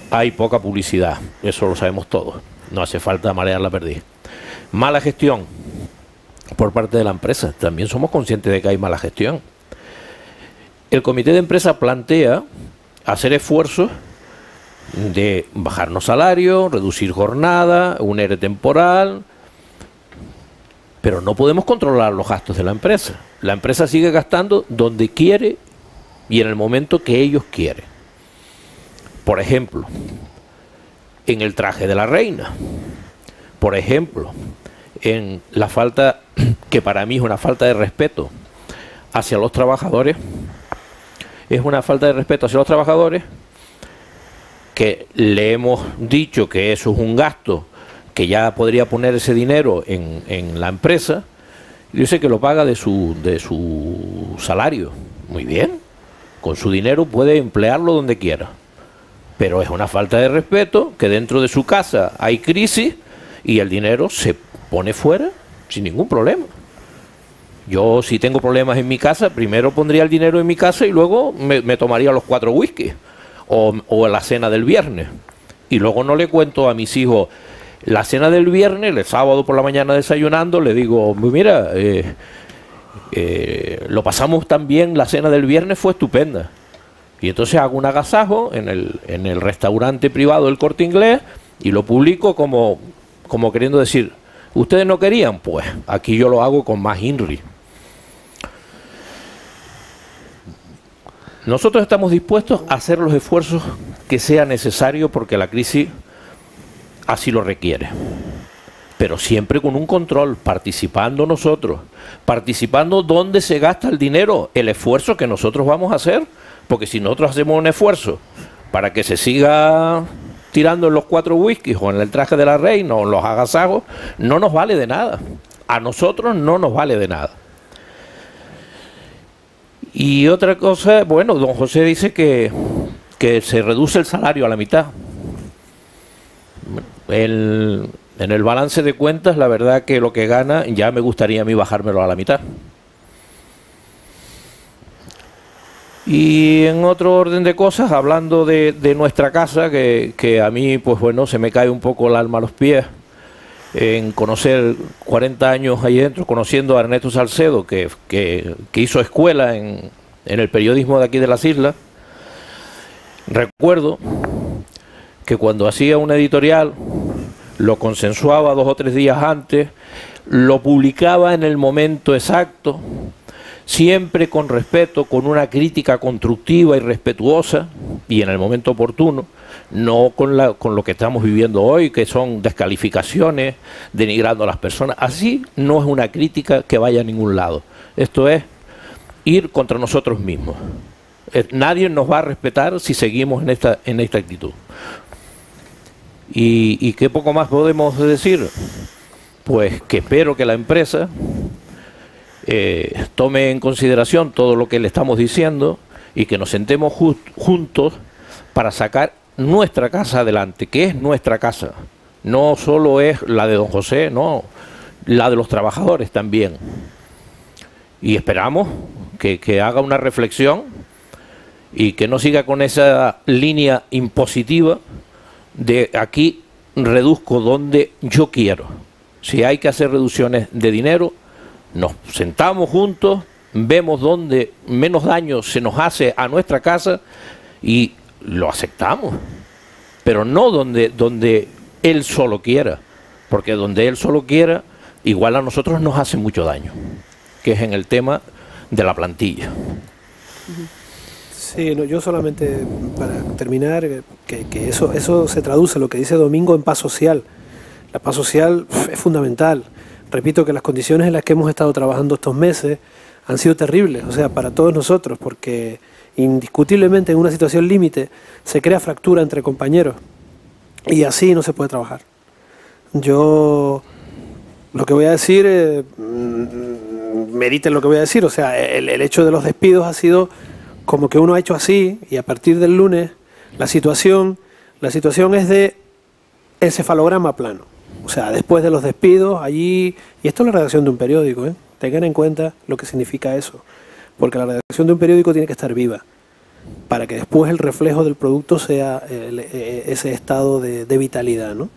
hay poca publicidad, eso lo sabemos todos, no hace falta marear la perdiz. Mala gestión por parte de la empresa, también somos conscientes de que hay mala gestión. El comité de empresa plantea hacer esfuerzos de bajarnos salario, reducir jornada, un ERE temporal, pero no podemos controlar los gastos de la empresa. La empresa sigue gastando donde quiere y en el momento que ellos quieren. Por ejemplo, en el traje de la reina. Por ejemplo, en la falta, que para mí es una falta de respeto hacia los trabajadores, es una falta de respeto hacia los trabajadores que le hemos dicho que eso es un gasto, que ya podría poner ese dinero en la empresa, y dice que lo paga de su salario. Muy bien, con su dinero puede emplearlo donde quiera, pero es una falta de respeto que dentro de su casa hay crisis y el dinero se pone fuera sin ningún problema. Yo, si tengo problemas en mi casa, primero pondría el dinero en mi casa y luego me tomaría los 4 whisky o la cena del viernes, y luego no le cuento a mis hijos la cena del viernes, el sábado por la mañana desayunando, le digo, mira, lo pasamos tan bien, la cena del viernes fue estupenda. Y entonces hago un agasajo en el restaurante privado del Corte Inglés y lo publico como queriendo decir, ¿ustedes no querían? Pues aquí yo lo hago con más INRI. Nosotros estamos dispuestos a hacer los esfuerzos que sea necesario porque la crisis así lo requiere, pero siempre con un control, participando nosotros, participando dónde se gasta el dinero, el esfuerzo que nosotros vamos a hacer, porque si nosotros hacemos un esfuerzo para que se siga tirando en los 4 whiskies o en el traje de la reina o en los agasajos, no nos vale de nada, a nosotros no nos vale de nada. Y otra cosa, bueno, don José dice que se reduce el salario a la mitad. En En el balance de cuentas, la verdad que lo que gana, ya me gustaría a mí bajármelo a la mitad. Y en otro orden de cosas, hablando de nuestra casa, que a mí, pues bueno, se me cae un poco el alma a los pies en conocer 40 años ahí dentro, conociendo a Ernesto Salcedo, que hizo escuela en el periodismo de aquí de las islas. Recuerdo que cuando hacía una editorial, lo consensuaba 2 o 3 días antes, lo publicaba en el momento exacto, siempre con respeto, con una crítica constructiva y respetuosa, y en el momento oportuno, no con lo que estamos viviendo hoy, que son descalificaciones, denigrando a las personas. Así no es una crítica que vaya a ningún lado. Esto es ir contra nosotros mismos. Nadie nos va a respetar si seguimos en esta actitud. ¿Y qué poco más podemos decir? Pues que espero que la empresa tome en consideración todo lo que le estamos diciendo y que nos sentemos juntos para sacar nuestra casa adelante, que es nuestra casa. No solo es la de don José, no, la de los trabajadores también. Y esperamos que haga una reflexión y que no siga con esa línea impositiva de aquí reduzco donde yo quiero. Si hay que hacer reducciones de dinero, nos sentamos juntos, vemos dónde menos daño se nos hace a nuestra casa y lo aceptamos, pero no donde él solo quiera, porque donde él solo quiera, igual a nosotros nos hace mucho daño, que es en el tema de la plantilla. Sí, no, yo solamente para terminar, que eso se traduce, lo que dice Domingo, en paz social. La paz social es fundamental. Repito que las condiciones en las que hemos estado trabajando estos meses han sido terribles, o sea, para todos nosotros, porque indiscutiblemente en una situación límite se crea fractura entre compañeros y así no se puede trabajar. Yo lo que voy a decir, mediten lo que voy a decir, o sea, el hecho de los despidos ha sido como que uno ha hecho así y a partir del lunes la situación es de encefalograma plano. O sea, después de los despidos, allí, y esto es la redacción de un periódico, tengan en cuenta lo que significa eso, porque la redacción de un periódico tiene que estar viva, para que después el reflejo del producto sea ese estado de vitalidad, ¿no?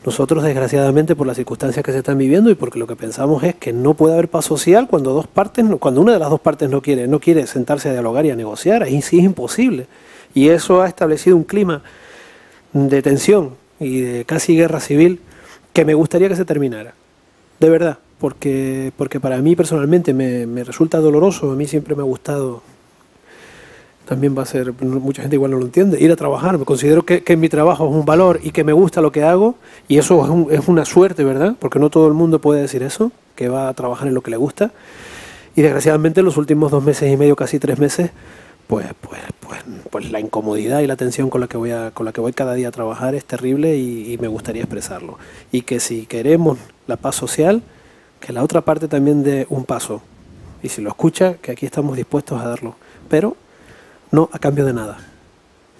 Nosotros, desgraciadamente, por las circunstancias que se están viviendo y porque lo que pensamos es que no puede haber paz social cuando una de las dos partes no quiere sentarse a dialogar y a negociar, ahí sí es imposible. Y eso ha establecido un clima de tensión y de casi guerra civil que me gustaría que se terminara, de verdad, porque para mí personalmente me resulta doloroso. A mí siempre me ha gustado, también va a ser, mucha gente igual no lo entiende, ir a trabajar. Me considero que mi trabajo es un valor y que me gusta lo que hago, y eso es una suerte, ¿verdad? Porque no todo el mundo puede decir eso, que va a trabajar en lo que le gusta. Y desgraciadamente en los últimos 2 meses y medio, casi 3 meses, pues la incomodidad y la tensión con la que voy cada día a trabajar es terrible y me gustaría expresarlo. Y que si queremos la paz social, que la otra parte también dé un paso. Y si lo escucha, que aquí estamos dispuestos a darlo. Pero no a cambio de nada.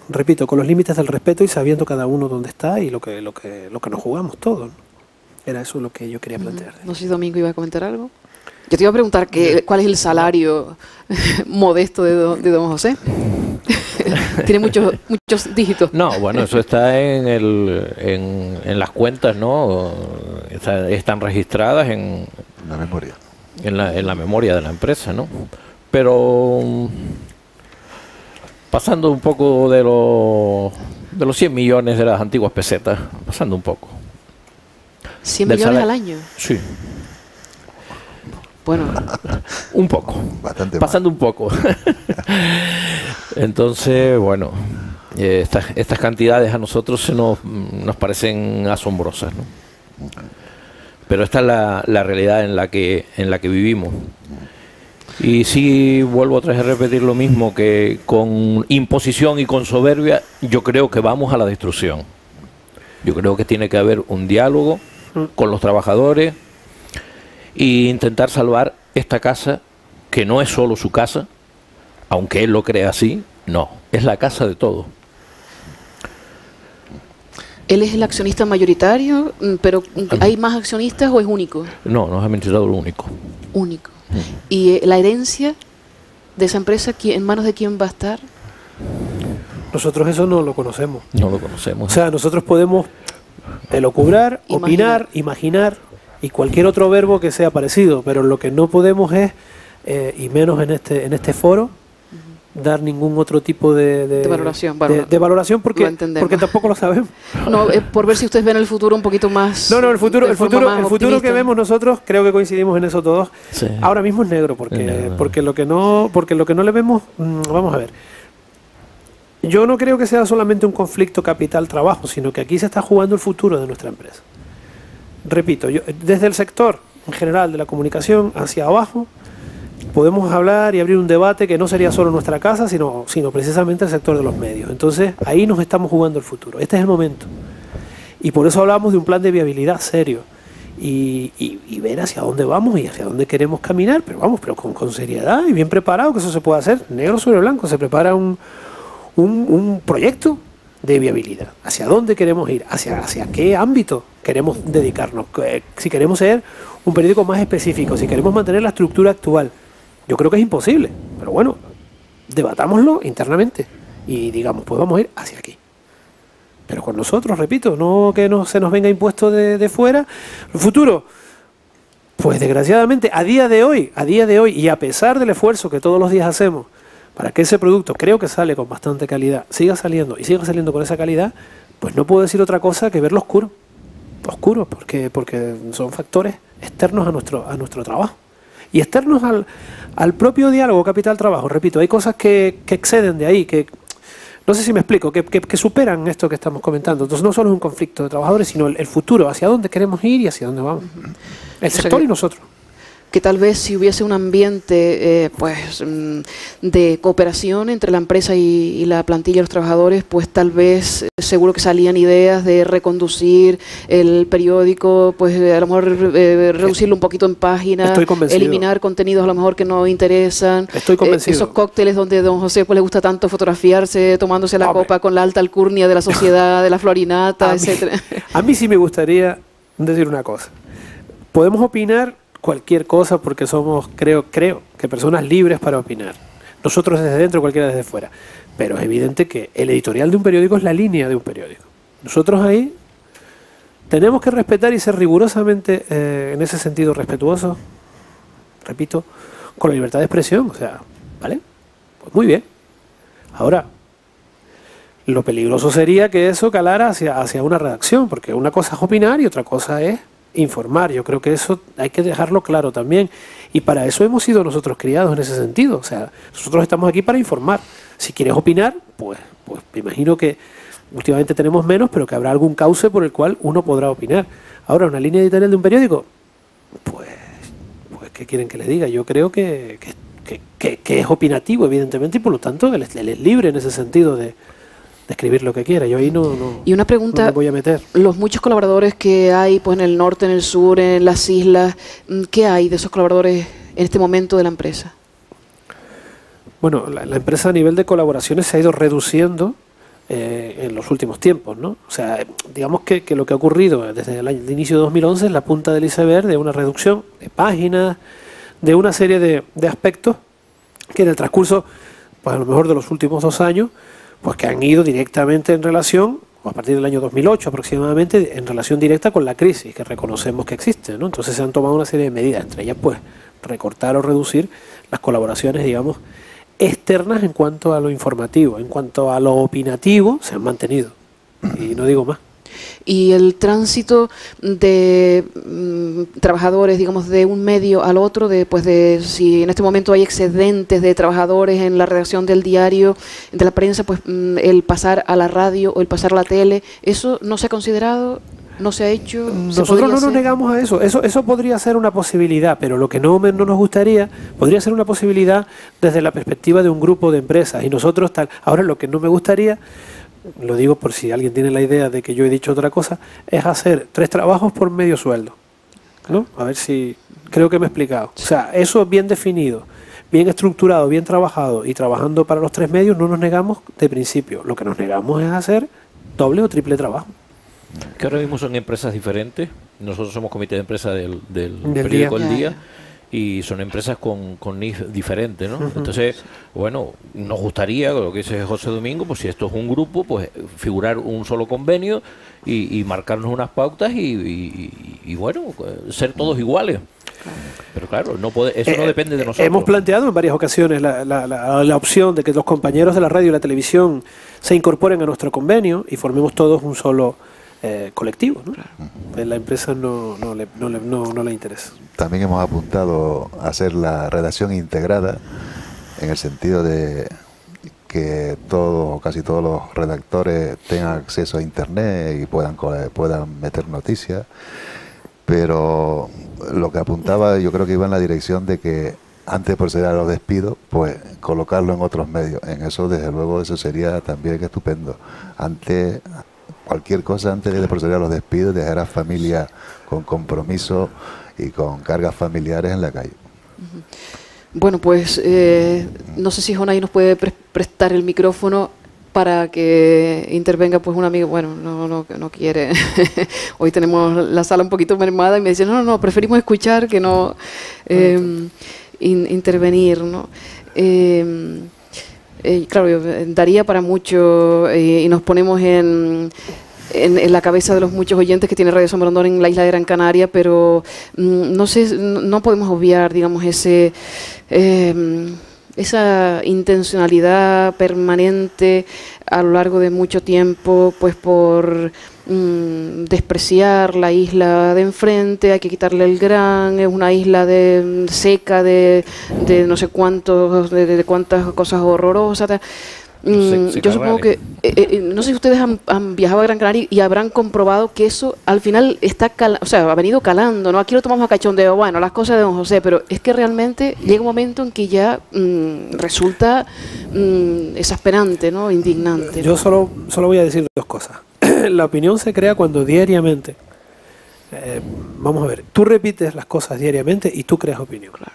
Repito, con los límites del respeto y sabiendo cada uno dónde está y lo que nos jugamos todos, ¿no? Era eso lo que yo quería plantear. No sé si Domingo iba a comentar algo. Yo te iba a preguntar cuál es el salario modesto de don José. Tiene muchos dígitos. No, bueno, eso está en las cuentas, ¿no? Están registradas en la memoria. En la memoria de la empresa, ¿no? Pero pasando un poco de los 100 millones de las antiguas pesetas, pasando un poco. ¿100 millones al año? Sí. Bueno, un poco. Bastante pasando un poco. Entonces, bueno, estas cantidades a nosotros nos parecen asombrosas, ¿no? Pero esta es la realidad en la que vivimos. Y sí, vuelvo otra vez a repetir lo mismo, que con imposición y con soberbia yo creo que vamos a la destrucción. Yo creo que tiene que haber un diálogo con los trabajadores e intentar salvar esta casa, que no es solo su casa, aunque él lo crea así, no, es la casa de todos. ¿Él es el accionista mayoritario, pero hay más accionistas o es único? No, no es administrador único. Único. ¿Y la herencia de esa empresa, en manos de quién va a estar? Nosotros eso no lo conocemos. No lo conocemos. O sea, nosotros podemos elocubrar, opinar, imaginar y cualquier otro verbo que sea parecido, pero lo que no podemos es, y menos en este foro, dar ningún otro tipo de valoración. De valoración porque tampoco lo sabemos. No, por ver si ustedes ven el futuro un poquito más. No, el futuro que vemos nosotros, creo que coincidimos en eso todos. Sí. Ahora mismo es negro, porque lo que no le vemos, vamos a ver. Yo no creo que sea solamente un conflicto capital-trabajo, sino que aquí se está jugando el futuro de nuestra empresa. Repito, desde el sector en general de la comunicación hacia abajo, podemos hablar y abrir un debate que no sería solo nuestra casa, sino precisamente el sector de los medios. Entonces, ahí nos estamos jugando el futuro. Este es el momento. Y por eso hablamos de un plan de viabilidad serio. Y ver hacia dónde vamos y hacia dónde queremos caminar, pero con seriedad y bien preparado, que eso se puede hacer. Negro sobre blanco, se prepara un proyecto de viabilidad. ¿Hacia dónde queremos ir? ¿Hacia qué ámbito queremos dedicarnos? Si queremos ser un periódico más específico, si queremos mantener la estructura actual. Yo creo que es imposible, pero bueno, debatámoslo internamente y digamos, pues vamos a ir hacia aquí. Pero con nosotros, repito, no que se nos venga impuesto de fuera. El futuro, pues desgraciadamente, a día de hoy, y a pesar del esfuerzo que todos los días hacemos para que ese producto, creo que sale con bastante calidad, siga saliendo con esa calidad, pues no puedo decir otra cosa que verlo oscuro, porque son factores externos a nuestro trabajo. Y externos al propio diálogo capital-trabajo. Repito, hay cosas que exceden de ahí, que no sé si me explico, que superan esto que estamos comentando. Entonces no solo es un conflicto de trabajadores, sino el futuro, hacia dónde queremos ir y hacia dónde vamos. El sector y nosotros. Que tal vez si hubiese un ambiente de cooperación entre la empresa y la plantilla de los trabajadores, pues tal vez seguro que salían ideas de reconducir el periódico, pues a lo mejor reducirlo un poquito en páginas, eliminar contenidos a lo mejor que no interesan. Estoy convencido. Esos cócteles donde don José pues le gusta tanto fotografiarse tomándose la copa con la alta alcurnia de la sociedad, de la florinata, etcétera. A mí sí me gustaría decir una cosa. Podemos opinar cualquier cosa porque somos, creo que personas libres para opinar. Nosotros desde dentro, cualquiera desde fuera. Pero es evidente que el editorial de un periódico es la línea de un periódico. Nosotros ahí tenemos que respetar y ser rigurosamente, en ese sentido, respetuosos, repito, con la libertad de expresión. O sea, ¿vale? Pues muy bien. Ahora, lo peligroso sería que eso calara hacia una redacción, porque una cosa es opinar y otra cosa es informar. Yo creo que eso hay que dejarlo claro también, y para eso hemos sido nosotros criados en ese sentido. O sea, nosotros estamos aquí para informar. Si quieres opinar, pues me imagino que últimamente tenemos menos, pero que habrá algún cauce por el cual uno podrá opinar. Ahora, una línea editorial de un periódico, pues ¿qué quieren que les diga? Yo creo que es opinativo, evidentemente, y por lo tanto él es libre en ese sentido de escribir lo que quiera. Yo ahí y una pregunta, no me voy a meter. Los muchos colaboradores que hay pues en el norte, en el sur, en las islas, ¿qué hay de esos colaboradores en este momento de la empresa? Bueno, la empresa a nivel de colaboraciones se ha ido reduciendo en los últimos tiempos, ¿no? O sea, digamos que lo que ha ocurrido desde el inicio de 2011 es la punta del iceberg de una reducción de páginas, de una serie de aspectos que en el transcurso, pues a lo mejor de los últimos 2 años, pues que han ido directamente en relación, o a partir del año 2008 aproximadamente, en relación directa con la crisis que reconocemos que existe, ¿no? Entonces se han tomado una serie de medidas, entre ellas pues recortar o reducir las colaboraciones, digamos, externas en cuanto a lo informativo. En cuanto a lo opinativo, se han mantenido, y no digo más. Y el tránsito de trabajadores, digamos, de un medio al otro, de si en este momento hay excedentes de trabajadores en la redacción del diario, de la prensa, pues el pasar a la radio o el pasar a la tele, ¿eso no se ha considerado? ¿No se ha hecho? Nosotros no nos negamos a eso. Eso podría ser una posibilidad, pero lo que no nos gustaría, podría ser una posibilidad desde la perspectiva de un grupo de empresas, y nosotros tal. Ahora, lo que no me gustaría, lo digo por si alguien tiene la idea de que yo he dicho otra cosa, es hacer 3 trabajos por medio sueldo, ¿no? A ver si creo que me he explicado. O sea, eso bien definido, bien estructurado, bien trabajado y trabajando para los 3 medios, no nos negamos de principio. Lo que nos negamos es hacer doble o triple trabajo. Que ahora mismo son empresas diferentes. Nosotros somos comité de empresa del Día. periódico El Día. Ya. Y son empresas con NIF diferentes, ¿no? Entonces, bueno, nos gustaría, lo que dice José Domingo, pues si esto es un grupo, pues figurar un solo convenio y marcarnos unas pautas y bueno, ser todos iguales. Pero claro, eso no depende de nosotros. Hemos planteado en varias ocasiones la opción de que los compañeros de la radio y la televisión se incorporen a nuestro convenio y formemos todos un solo colectivo, ¿no? A la empresa no le interesa. También hemos apuntado a hacer la redacción integrada, en el sentido de que todos o casi todos los redactores tengan acceso a internet y puedan meter noticias, pero lo que apuntaba yo creo que iba en la dirección de que antes de proceder a los despidos, pues colocarlo en otros medios. En eso, desde luego, eso sería también estupendo. Cualquier cosa antes de proceder a los despidos, dejar a familia con compromiso y con cargas familiares en la calle. Bueno, pues no sé si Jonay nos puede prestar el micrófono para que intervenga pues un amigo. Bueno, no quiere. Hoy tenemos la sala un poquito mermada y me dice, no, preferimos escuchar que no intervenir, ¿no? Claro, daría para mucho y nos ponemos en la cabeza de los muchos oyentes que tiene Radio San Borondón en la isla de Gran Canaria, pero no sé, no podemos obviar, digamos, esa intencionalidad permanente a lo largo de mucho tiempo, pues por despreciar la isla de enfrente, hay que quitarle el gran, es una isla seca de no sé cuántos, de cuántas cosas horrorosas. Yo supongo que, no sé si ustedes han viajado a Gran Canaria y habrán comprobado que eso al final ha venido calando, ¿no? Aquí lo tomamos a cachondeo, bueno, las cosas de don José, pero es que realmente llega un momento en que ya resulta exasperante, ¿no? Indignante, ¿no? Yo solo voy a decir dos cosas. La opinión se crea cuando diariamente, vamos a ver, tú repites las cosas diariamente y tú creas opinión. Claro.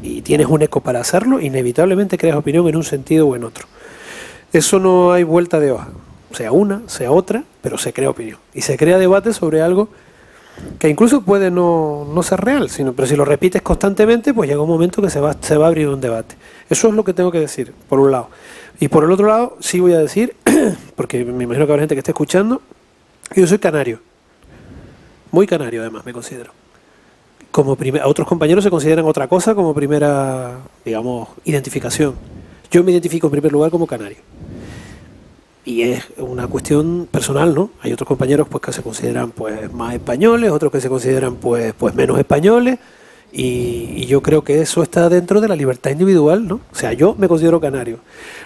Y tienes un eco para hacerlo, inevitablemente creas opinión en un sentido o en otro. Eso no hay vuelta de hoja, sea una, sea otra, pero se crea opinión. Y se crea debate sobre algo que incluso puede no ser real, pero si lo repites constantemente, pues llega un momento que se va a abrir un debate. Eso es lo que tengo que decir, por un lado. Y por el otro lado, sí voy a decir, porque me imagino que habrá gente que esté escuchando, yo soy canario. Muy canario, además, me considero. Otros compañeros se consideran otra cosa como primera, digamos, identificación. Yo me identifico en primer lugar como canario. Y es una cuestión personal, ¿no? Hay otros compañeros pues que se consideran pues más españoles, otros que se consideran pues menos españoles, y yo creo que eso está dentro de la libertad individual, ¿no? O sea, yo me considero canario.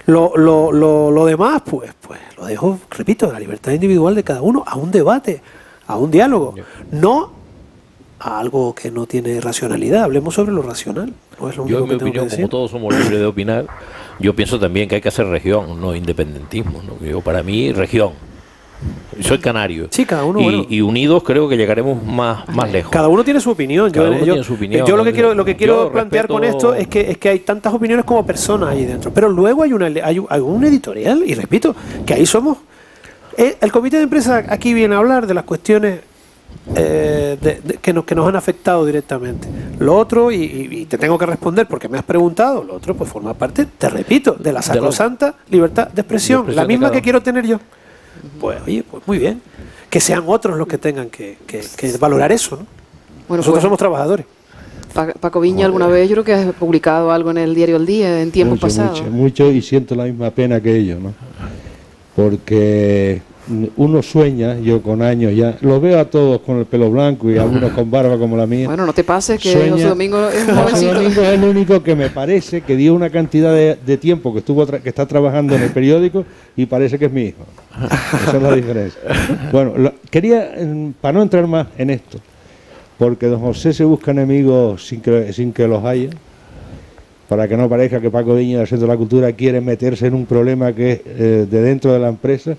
Lo demás, pues lo dejo, repito, la libertad individual de cada uno, a un debate, a un diálogo, no a algo que no tiene racionalidad. Hablemos sobre lo racional. No es lo único yo, en mi opinión, como todos somos libres de opinar, yo pienso también que hay que hacer región, no independentismo, ¿no? Yo, para mí, región. Soy canario. Sí, cada uno. Y unidos creo que llegaremos más lejos. Cada uno tiene su opinión. Yo lo que quiero plantear con esto es que hay tantas opiniones como personas ahí dentro. Pero luego hay un editorial, y repito, que ahí somos. El comité de empresa aquí viene a hablar de las cuestiones que nos han afectado directamente. Lo otro, y te tengo que responder porque me has preguntado, lo otro pues forma parte, te repito, de la sacrosanta libertad de expresión, la misma que quiero tener yo. Pues oye, pues muy bien, que sean otros los que tengan que valorar eso, ¿no? Bueno, nosotros somos trabajadores. Paco Viña, alguna vez yo creo que has publicado algo en el diario El Día en tiempos pasados. Mucho, y siento la misma pena que ellos, ¿no? Porque uno sueña, yo con años ya, lo veo a todos con el pelo blanco y algunos con barba como la mía. Bueno, no te pases que José Domingo es un jovencito. José Domingo es el único que me parece que dio una cantidad de tiempo que está trabajando en el periódico y parece que es mi hijo. Esa es la diferencia. Bueno, quería, para no entrar más en esto, porque don José se busca enemigos sin que los haya, para que no parezca que Paco Viña del Centro de la Cultura quiere meterse en un problema que es de dentro de la empresa.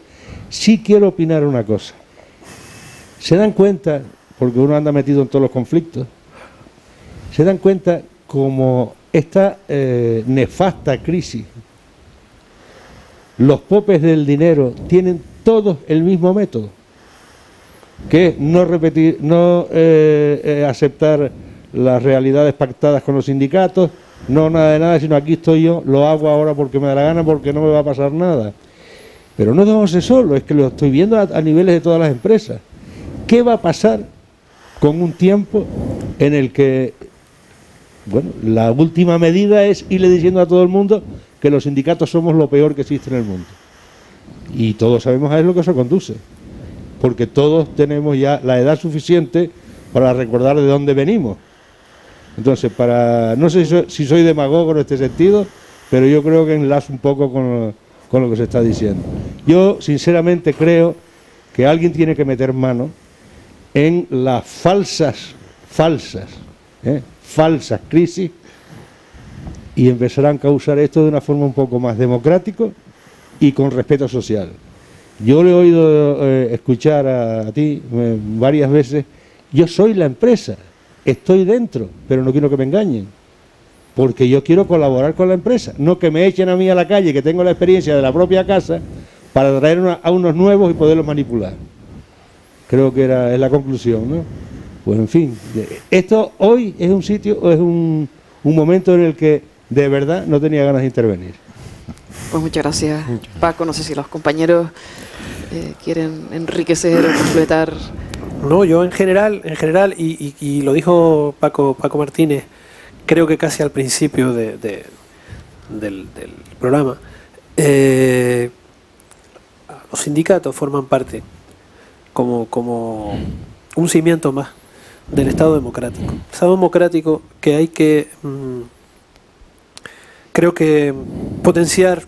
Sí quiero opinar una cosa. ¿Se dan cuenta, porque uno anda metido en todos los conflictos, se dan cuenta como esta nefasta crisis, los popes del dinero tienen todos el mismo método? que es no repetir, no aceptar las realidades pactadas con los sindicatos, no nada de nada, sino aquí estoy yo, lo hago ahora porque me da la gana, porque no me va a pasar nada. Pero no debemos ser solo, es que lo estoy viendo a niveles de todas las empresas. ¿Qué va a pasar con un tiempo en el que, bueno, la última medida es irle diciendo a todo el mundo que los sindicatos somos lo peor que existe en el mundo? Y todos sabemos a lo que eso conduce, porque todos tenemos ya la edad suficiente para recordar de dónde venimos. Entonces, no sé si soy demagogo en este sentido, pero yo creo que enlazo un poco con lo que se está diciendo. Yo, sinceramente, creo que alguien tiene que meter mano en las falsas crisis y empezarán a causar esto de una forma un poco más democrática y con respeto social. Yo le he oído escuchar a ti varias veces: yo soy la empresa, estoy dentro, pero no quiero que me engañen, porque yo quiero colaborar con la empresa, no que me echen a mí a la calle, que tengo la experiencia de la propia casa, para traer a unos nuevos y poderlos manipular. Creo que es la conclusión, ¿no? Pues en fin, esto hoy es un sitio, o es un momento en el que de verdad no tenía ganas de intervenir. Pues muchas gracias, Paco. No sé si los compañeros quieren enriquecer o completar. No, yo en general, y lo dijo Paco Martínez, creo que casi al principio del programa, los sindicatos forman parte como un cimiento más del Estado democrático. Estado democrático que hay que, creo que, potenciar,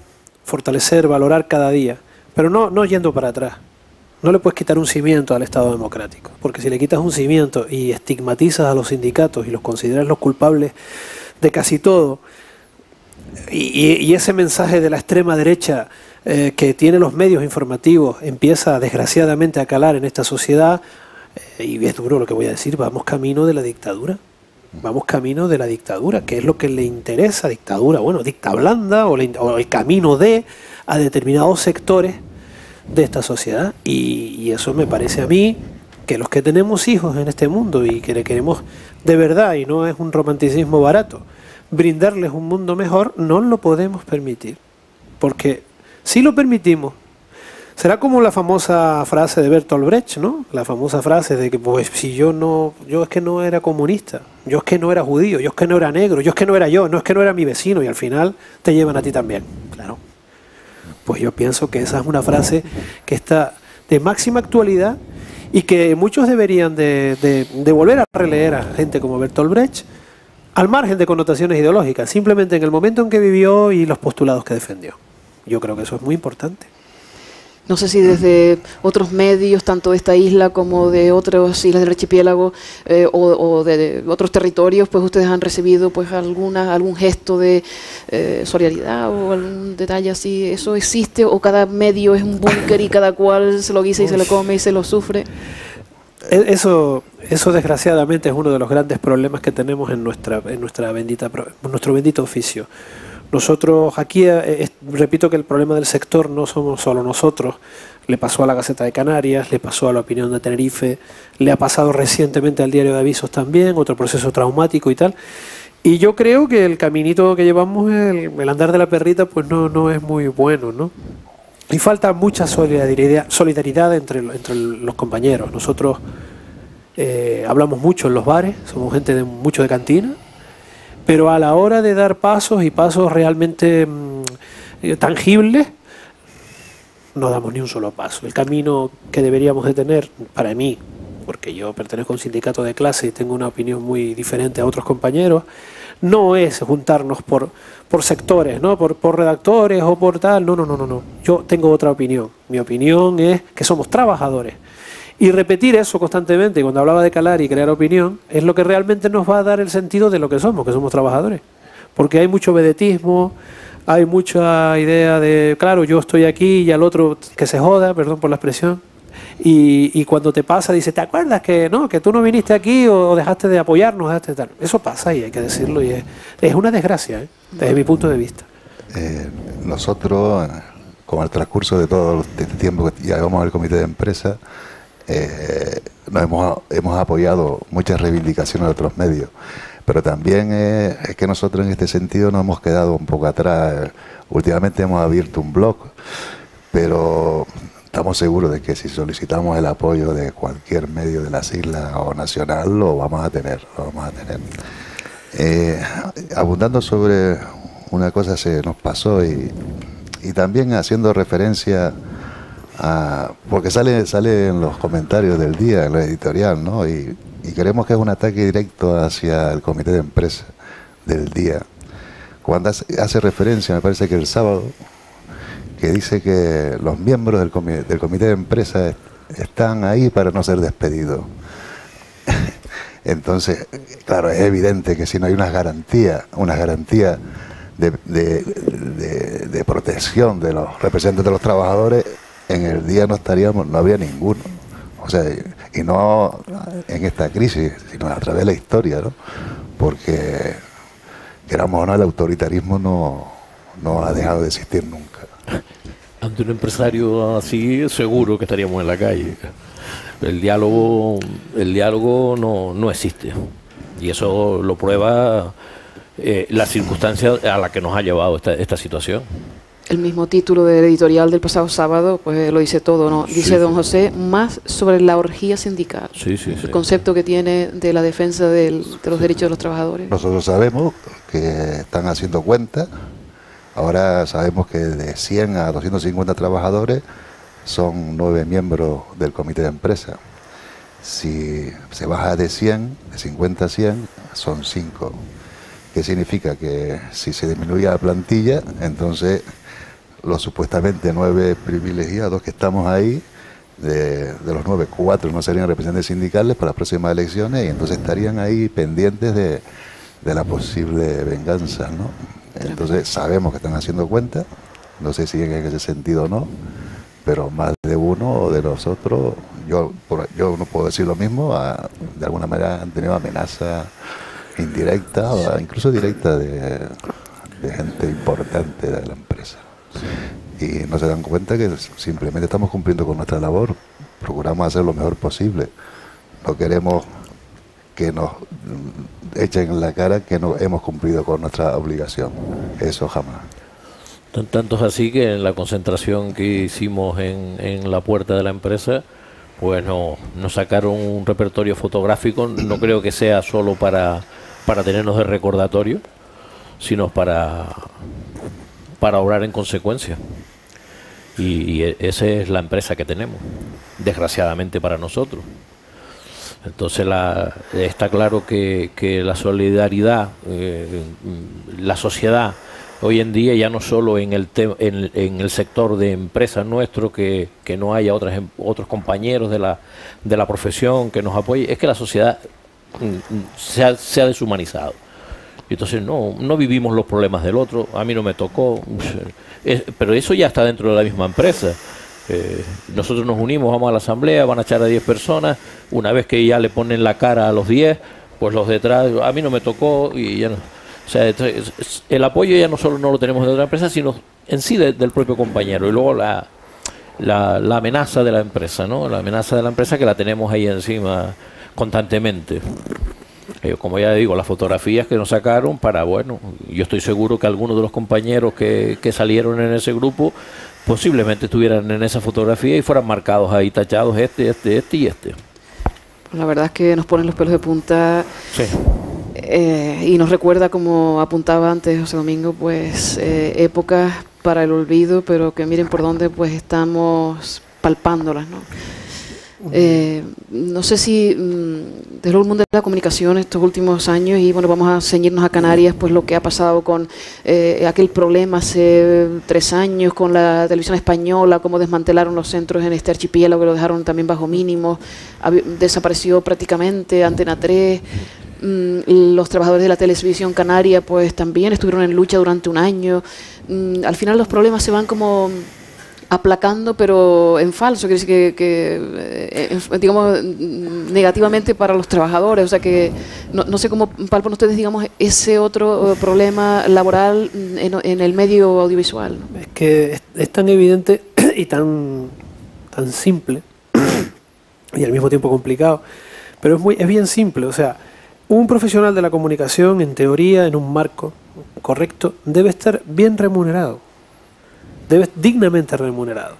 fortalecer, valorar cada día, pero no yendo para atrás. No le puedes quitar un cimiento al Estado democrático, porque si le quitas un cimiento y estigmatizas a los sindicatos y los consideras los culpables de casi todo, y ese mensaje de la extrema derecha que tiene los medios informativos empieza desgraciadamente a calar en esta sociedad, y es duro lo que voy a decir, vamos camino de la dictadura. Vamos camino de la dictadura, que es lo que le interesa, dictadura, bueno, dicta blanda o el camino a determinados sectores de esta sociedad. Y eso me parece a mí que los que tenemos hijos en este mundo y que le queremos de verdad, y no es un romanticismo barato, brindarles un mundo mejor, no lo podemos permitir. Porque si lo permitimos, será como la famosa frase de Bertolt Brecht, ¿no? La famosa frase de que, pues, si yo es que no era comunista, yo es que no era judío, yo es que no era negro, yo es que no era yo, no es que no era mi vecino, y al final te llevan a ti también. Claro. Pues yo pienso que esa es una frase que está de máxima actualidad y que muchos deberían de volver a releer a gente como Bertolt Brecht, al margen de connotaciones ideológicas, simplemente en el momento en que vivió y los postulados que defendió. Yo creo que eso es muy importante. No sé si desde otros medios, tanto de esta isla como de otras islas del archipiélago o de otros territorios, pues ustedes han recibido pues algún gesto de solidaridad o algún detalle así. ¿Eso existe o cada medio es un búnker y cada cual se lo guisa y se lo come y se lo sufre? Eso desgraciadamente es uno de los grandes problemas que tenemos en nuestro bendito oficio. Nosotros aquí, repito que el problema del sector no somos solo nosotros. Le pasó a la Gaceta de Canarias, le pasó a La Opinión de Tenerife, le ha pasado recientemente al Diario de Avisos también, otro proceso traumático y tal. Y yo creo que el caminito que llevamos, el andar de la perrita, pues no es muy bueno, ¿no? Y falta mucha solidaridad entre los compañeros. Nosotros hablamos mucho en los bares, somos gente mucho de cantina, pero a la hora de dar pasos y pasos realmente tangibles, no damos ni un solo paso. El camino que deberíamos de tener, para mí, porque yo pertenezco a un sindicato de clase y tengo una opinión muy diferente a otros compañeros, no es juntarnos por sectores, ¿no? por redactores o por tal, no. Yo tengo otra opinión. Mi opinión es que somos trabajadores. Y repetir eso constantemente, cuando hablaba de calar y crear opinión, es lo que realmente nos va a dar el sentido de lo que somos trabajadores. Porque hay mucho vedetismo, hay mucha idea de, claro, yo estoy aquí y al otro que se joda, perdón por la expresión, y cuando te pasa dice, ¿te acuerdas que tú no viniste aquí o dejaste de apoyarnos? Dejaste de tal? Eso pasa y hay que decirlo, y es una desgracia, desde mi punto de vista. Nosotros, con el transcurso de todo este tiempo que llevamos al comité de empresa, hemos apoyado muchas reivindicaciones de otros medios, pero también es que nosotros en este sentido nos hemos quedado un poco atrás. Últimamente hemos abierto un blog, pero estamos seguros de que si solicitamos el apoyo de cualquier medio de las islas o nacional, lo vamos a tener. Abundando sobre una cosa se nos pasó y también haciendo referencia a, porque sale en los comentarios del día, en la editorial, ¿no? Y creemos que es un ataque directo hacia el comité de empresa del día. Cuando hace referencia, me parece que el sábado, que dice que los miembros del comité de empresa están ahí para no ser despedidos. Entonces, claro, es evidente que si no hay unas garantías de protección de los representantes de los trabajadores, en el día no habría ninguno. O sea, y no en esta crisis, sino a través de la historia, ¿no? Porque, queramos o no, el autoritarismo no ha dejado de existir nunca. Ante un empresario así, seguro que estaríamos en la calle. El diálogo no existe. Y eso lo prueba la circunstancia a la que nos ha llevado esta situación. El mismo título del editorial del pasado sábado pues lo dice todo, ¿no? Dice don José, más sobre la orgía sindical. El concepto que tiene de la defensa de los derechos de los trabajadores. Nosotros sabemos que están haciendo cuentas. Ahora sabemos que de 100 a 250 trabajadores son 9 miembros del comité de empresa. Si se baja de 100, de 50 a 100, son 5. ¿Qué significa? Que si se disminuye la plantilla, entonces los supuestamente 9 privilegiados que estamos ahí, de los 9, 4 no serían representantes sindicales para las próximas elecciones y entonces estarían ahí pendientes de la posible venganza, ¿no? Entonces sabemos que están haciendo cuentas, no sé si en ese sentido o no, pero más de uno de nosotros, yo no puedo decir lo mismo, de alguna manera han tenido amenaza indirecta o incluso directa de gente importante de la empresa. Y no se dan cuenta que simplemente estamos cumpliendo con nuestra labor, procuramos hacer lo mejor posible. No queremos que nos echen en la cara que no hemos cumplido con nuestra obligación. Eso jamás. Tanto es así que en la concentración que hicimos en la puerta de la empresa, pues nos sacaron un repertorio fotográfico. No creo que sea solo para tenernos de recordatorio, sino para obrar en consecuencia. Y esa es la empresa que tenemos, desgraciadamente para nosotros. Entonces está claro que la solidaridad, la sociedad hoy en día, ya no solo en el sector de empresas nuestro, que no haya otros compañeros de la profesión que nos apoyen, es que la sociedad se ha deshumanizado. Entonces no vivimos los problemas del otro, a mí no me tocó, pero eso ya está dentro de la misma empresa. Nosotros nos unimos, vamos a la asamblea, van a echar a 10 personas, una vez que ya le ponen la cara a los 10, pues los detrás, a mí no me tocó y ya no. O sea, el apoyo ya no solo no lo tenemos de otra empresa, sino en sí del propio compañero. Y luego la amenaza de la empresa, ¿no? La amenaza de la empresa que la tenemos ahí encima constantemente. Como ya digo, las fotografías que nos sacaron yo estoy seguro que algunos de los compañeros que salieron en ese grupo posiblemente estuvieran en esa fotografía y fueran marcados ahí, tachados este y este. La verdad es que nos ponen los pelos de punta. Sí. Y nos recuerda, como apuntaba antes José Domingo, pues épocas para el olvido, pero que miren por dónde pues estamos palpándolas, ¿no? No sé si desde el mundo de la comunicación estos últimos años, y bueno, vamos a ceñirnos a Canarias, pues lo que ha pasado con aquel problema hace 3 años con la televisión española, cómo desmantelaron los centros en este archipiélago, que lo dejaron también bajo mínimos, desapareció prácticamente Antena 3. Los trabajadores de la televisión canaria pues también estuvieron en lucha durante un año. Al final los problemas se van como aplacando, pero en falso, quiere decir que digamos negativamente para los trabajadores. O sea que no sé cómo palpan ustedes, digamos, ese otro problema laboral en el medio audiovisual, ¿no? Es que es tan evidente y tan simple y al mismo tiempo complicado, pero es bien simple. O sea, un profesional de la comunicación, en teoría, en un marco correcto, debe estar bien remunerado, debe dignamente remunerado.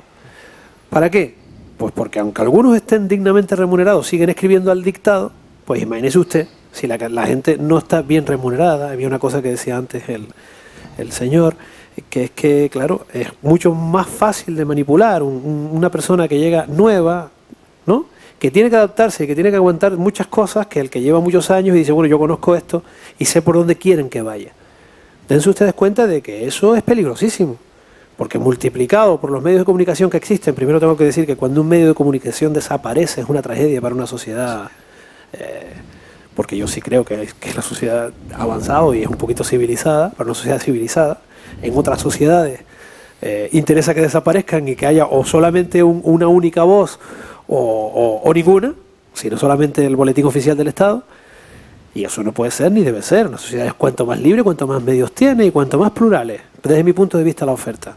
¿Para qué? Pues porque aunque algunos estén dignamente remunerados, siguen escribiendo al dictado, pues imagínese usted si la gente no está bien remunerada. Había una cosa que decía antes el señor, que es que, claro, es mucho más fácil de manipular una persona que llega nueva, ¿no?, que tiene que adaptarse, que tiene que aguantar muchas cosas, que el que lleva muchos años y dice, bueno, yo conozco esto y sé por dónde quieren que vaya. Dense ustedes cuenta de que eso es peligrosísimo, porque multiplicado por los medios de comunicación que existen, primero tengo que decir que cuando un medio de comunicación desaparece es una tragedia para una sociedad, porque yo sí creo que la sociedad ha avanzado y es un poquito civilizada, para una sociedad civilizada. En otras sociedades interesa que desaparezcan y que haya o solamente una única voz o ninguna, sino solamente el boletín oficial del Estado, y eso no puede ser ni debe ser. Una sociedad es cuanto más libre, cuanto más medios tiene y cuanto más plurales, desde mi punto de vista, la oferta.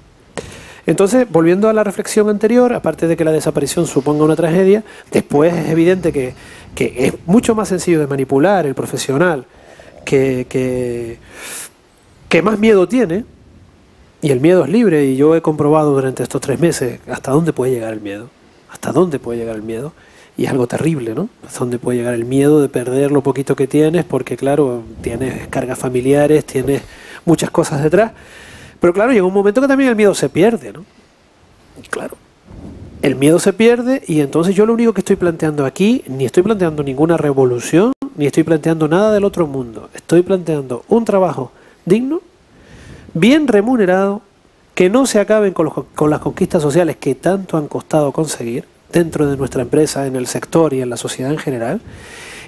Entonces, volviendo a la reflexión anterior, aparte de que la desaparición suponga una tragedia, después es evidente que es mucho más sencillo de manipular el profesional que más miedo tiene, y el miedo es libre, y yo he comprobado durante estos 3 meses hasta dónde puede llegar el miedo. Hasta dónde puede llegar el miedo. Y es algo terrible, ¿no? Hasta dónde puede llegar el miedo de perder lo poquito que tienes, porque claro, tienes cargas familiares, tienes muchas cosas detrás. Pero claro, llega un momento que también el miedo se pierde, ¿no? Y claro, el miedo se pierde, y entonces yo lo único que estoy planteando aquí, ni estoy planteando ninguna revolución, ni estoy planteando nada del otro mundo. Estoy planteando un trabajo digno, bien remunerado, que no se acaben con las conquistas sociales que tanto han costado conseguir dentro de nuestra empresa, en el sector y en la sociedad en general,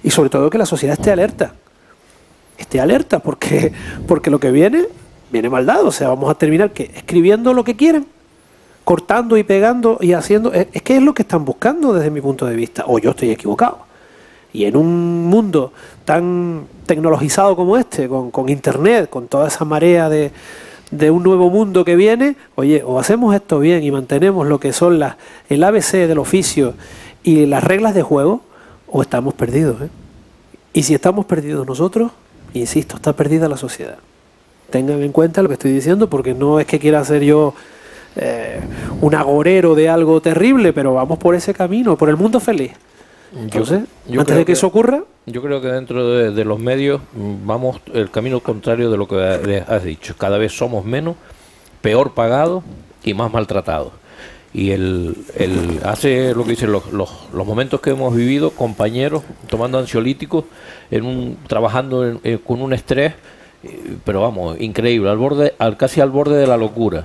y sobre todo que la sociedad esté alerta. Esté alerta porque lo que viene mal dado. O sea, vamos a terminar escribiendo lo que quieran, cortando y pegando y haciendo. Es que es lo que están buscando desde mi punto de vista, o yo estoy equivocado. Y en un mundo tan tecnologizado como este, con internet, con toda esa marea de un nuevo mundo que viene, oye, o hacemos esto bien y mantenemos lo que son el ABC del oficio y las reglas de juego, o estamos perdidos, ¿eh? Y si estamos perdidos nosotros, insisto, está perdida la sociedad. Tengan en cuenta lo que estoy diciendo, porque no es que quiera ser yo un agorero de algo terrible, pero vamos por ese camino, por el mundo feliz. Entonces, antes de que eso ocurra, yo creo que dentro de los medios vamos el camino contrario de lo que has dicho. Cada vez somos menos, peor pagados y más maltratados. Y hace lo que dicen los momentos que hemos vivido, compañeros tomando ansiolíticos, trabajando con un estrés, pero vamos, increíble, casi al borde de la locura.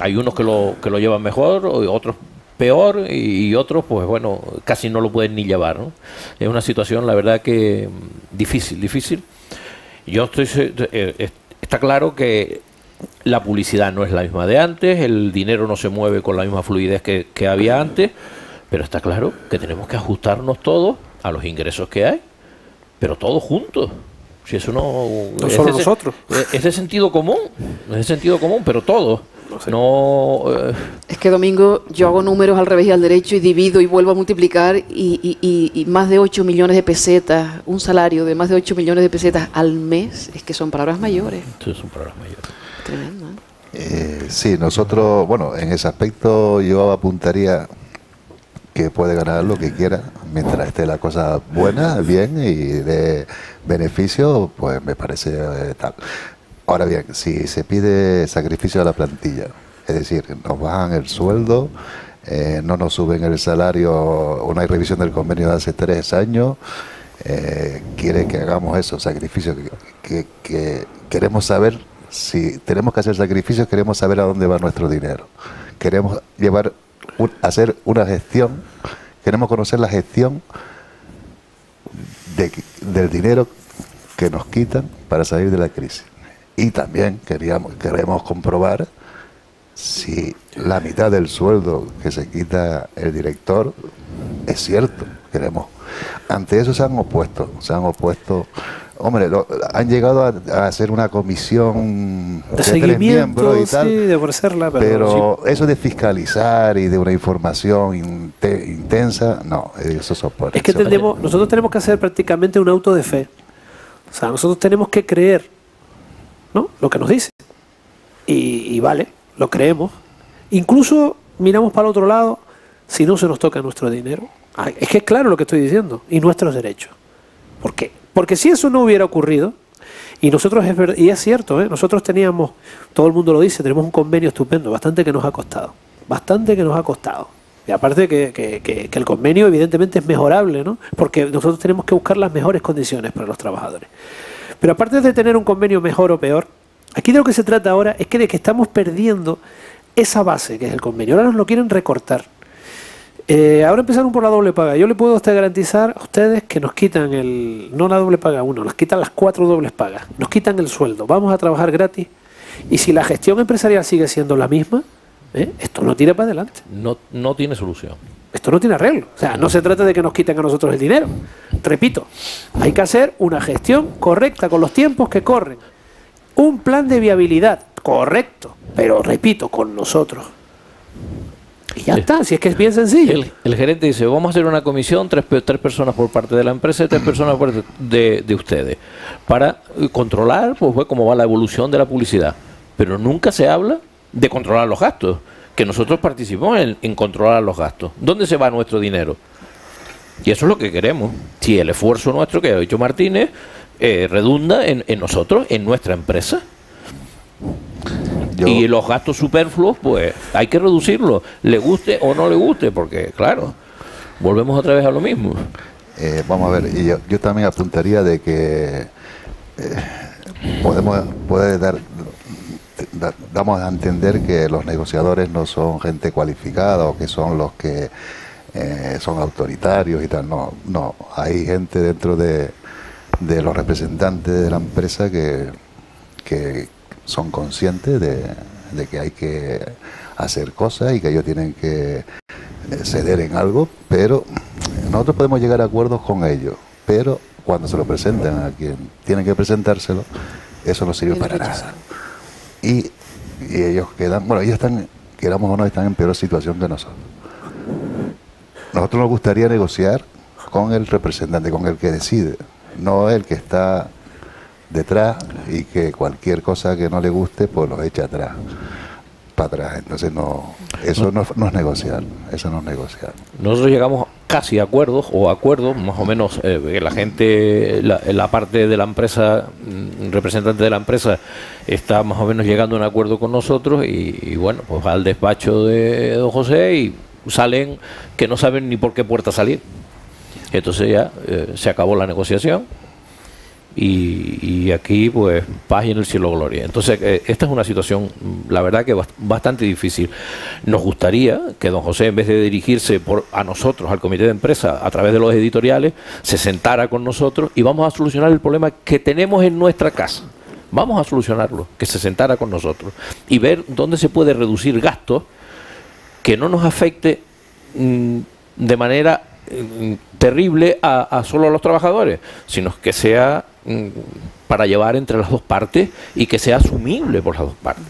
Hay unos que lo llevan mejor, otros peor, y otros, pues bueno, casi no lo pueden ni llevar, ¿no? Es una situación, la verdad, que difícil. Yo está claro que la publicidad no es la misma de antes, el dinero no se mueve con la misma fluidez que había antes, pero está claro que tenemos que ajustarnos todos a los ingresos que hay, pero todos juntos. Si eso no solo nosotros. Es de sentido común, pero todos. No sé. Es que, Domingo, yo hago números al revés y al derecho y divido y vuelvo a multiplicar, y más de 8 millones de pesetas, un salario de más de 8 millones de pesetas al mes, es que son palabras mayores. Sí, son palabras mayores. Tremendo, ¿eh? Sí, nosotros, bueno, en ese aspecto yo apuntaría que puede ganar lo que quiera, mientras esté la cosa buena, bien y de beneficio, pues me parece tal. Ahora bien, si se pide sacrificio a la plantilla, es decir, nos bajan el sueldo, no nos suben el salario, no hay revisión del convenio de hace 3 años, quiere que hagamos eso, sacrificio, que queremos saber, si tenemos que hacer sacrificios, queremos saber a dónde va nuestro dinero, queremos hacer una gestión, queremos conocer la gestión del dinero que nos quitan para salir de la crisis. Y también queremos comprobar si la mitad del sueldo que se quita el director es cierto. Ante eso se han opuesto Hombre, han llegado a hacer una comisión de 3 seguimiento, miembros y tal, sí, de ofrecerla, pero eso de fiscalizar y de una información intensa, no, eso soporta. Es que nosotros tenemos que hacer prácticamente un auto de fe. O sea, nosotros tenemos que creer, ¿no?, lo que nos dice. Y vale, lo creemos. Incluso miramos para el otro lado si no se nos toca nuestro dinero. Es que es claro lo que estoy diciendo. Y nuestros derechos. ¿Por qué? Porque si eso no hubiera ocurrido, y nosotros, y es cierto, nosotros teníamos, todo el mundo lo dice, tenemos un convenio estupendo, bastante que nos ha costado. Bastante que nos ha costado. Y aparte que el convenio evidentemente es mejorable, ¿no?, porque nosotros tenemos que buscar las mejores condiciones para los trabajadores. Pero aparte de tener un convenio mejor o peor, aquí de lo que se trata ahora es de que estamos perdiendo esa base que es el convenio. Ahora nos lo quieren recortar. Ahora empezaron por la doble paga. Yo le puedo garantizar a ustedes que nos quitan no la doble paga uno, nos quitan las 4 dobles pagas, nos quitan el sueldo, vamos a trabajar gratis. Y si la gestión empresarial sigue siendo la misma, esto no tira para adelante. No tiene solución. Esto no tiene arreglo. O sea, no se trata de que nos quiten a nosotros el dinero. Repito, hay que hacer una gestión correcta con los tiempos que corren. Un plan de viabilidad correcto, pero repito, con nosotros. Y ya está, si es que es bien sencillo. El gerente dice, vamos a hacer una comisión, tres personas por parte de la empresa y 3 personas por de ustedes, para controlar pues cómo va la evolución de la publicidad. Pero nunca se habla de controlar los gastos, que nosotros participamos en controlar los gastos. ¿Dónde se va nuestro dinero? Y eso es lo que queremos. Si el esfuerzo nuestro que ha hecho Martínez redunda en nosotros, en nuestra empresa. Y los gastos superfluos, pues hay que reducirlos, le guste o no le guste, porque claro, volvemos otra vez a lo mismo. Vamos a ver, y yo también apuntaría de que damos a entender que los negociadores no son gente cualificada o que son los que son autoritarios y tal. No, hay gente dentro de los representantes de la empresa que son conscientes de que hay que hacer cosas y que ellos tienen que ceder en algo, pero nosotros podemos llegar a acuerdos con ellos, pero cuando se lo presentan a quien tienen que presentárselo, eso no sirve para nada. Y ellos quedan, bueno, ellos están, queramos o no, están en peor situación que nosotros. Nosotros nos gustaría negociar con el representante, con el que decide, no el que está detrás y que cualquier cosa que no le guste pues lo echa para atrás. Entonces eso no es negociar, eso no es negociar. Nosotros llegamos casi a acuerdos más o menos, la gente, la parte de la empresa, representante de la empresa está más o menos llegando a un acuerdo con nosotros y bueno, pues al despacho de don José y salen que no saben ni por qué puerta salir. Entonces ya se acabó la negociación. Y aquí pues paz y en el cielo gloria. Entonces esta es una situación, la verdad que bastante difícil. Nos gustaría que don José, en vez de dirigirse a nosotros, al comité de empresa, a través de los editoriales, se sentara con nosotros y vamos a solucionar el problema que tenemos en nuestra casa. Vamos a solucionarlo, que se sentara con nosotros y ver dónde se puede reducir gastos que no nos afecte de manera terrible a solo a los trabajadores, sino que sea para llevar entre las dos partes y que sea asumible por las dos partes.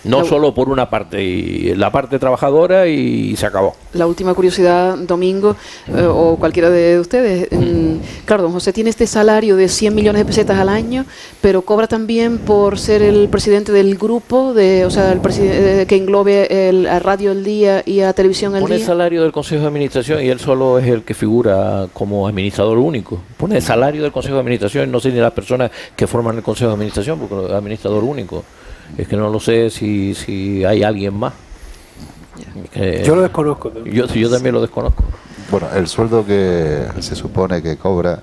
No solo por una parte, y la parte trabajadora y se acabó. La última curiosidad, Domingo, o cualquiera de ustedes. Claro, don José tiene este salario de 100 millones de pesetas al año, pero cobra también por ser el presidente del grupo, o sea, el presidente que englobe a Radio El Día y a Televisión El Día. Pone el salario del Consejo de Administración y él solo es el que figura como administrador único. Pone el salario del Consejo de Administración, no sé ni las personas que forman el Consejo de Administración, porque es administrador único. Es que no lo sé si hay alguien más. Yo lo desconozco. Yo también lo desconozco. Bueno, el sueldo que se supone que cobra,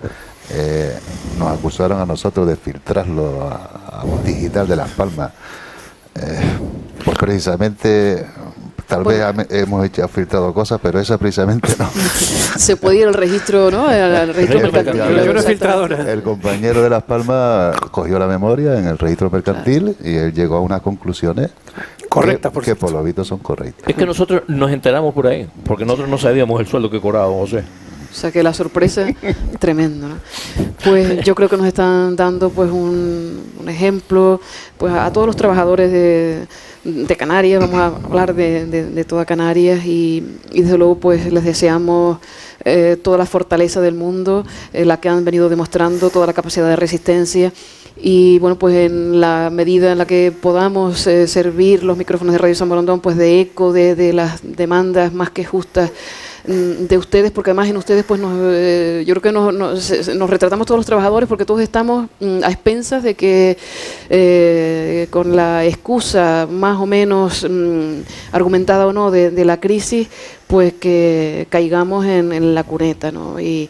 nos acusaron a nosotros de filtrarlo a Digital de Las Palmas. Pues precisamente, tal vez hemos filtrado cosas, pero esa precisamente no. Se puede ir al registro, ¿no? Al registro mercantil. Yo no he filtrado nada. El compañero de Las Palmas cogió la memoria en el registro mercantil y él llegó a unas conclusiones correctas, que por lo visto son correctas. Es que nosotros nos enteramos por ahí, porque nosotros no sabíamos el sueldo que cobraba José. O sea que la sorpresa, tremendo, ¿no? Pues yo creo que nos están dando pues un ejemplo pues a todos los trabajadores de Canarias. Vamos a hablar de toda Canarias y desde luego pues les deseamos toda la fortaleza del mundo, la que han venido demostrando, toda la capacidad de resistencia. Y bueno, pues en la medida en la que podamos servir los micrófonos de Radio San Borondón pues de eco de las demandas más que justas de ustedes, porque además en ustedes pues yo creo que nos retratamos todos los trabajadores, porque todos estamos a expensas de que con la excusa más o menos argumentada o no de la crisis, pues que caigamos en la cuneta, ¿no? Y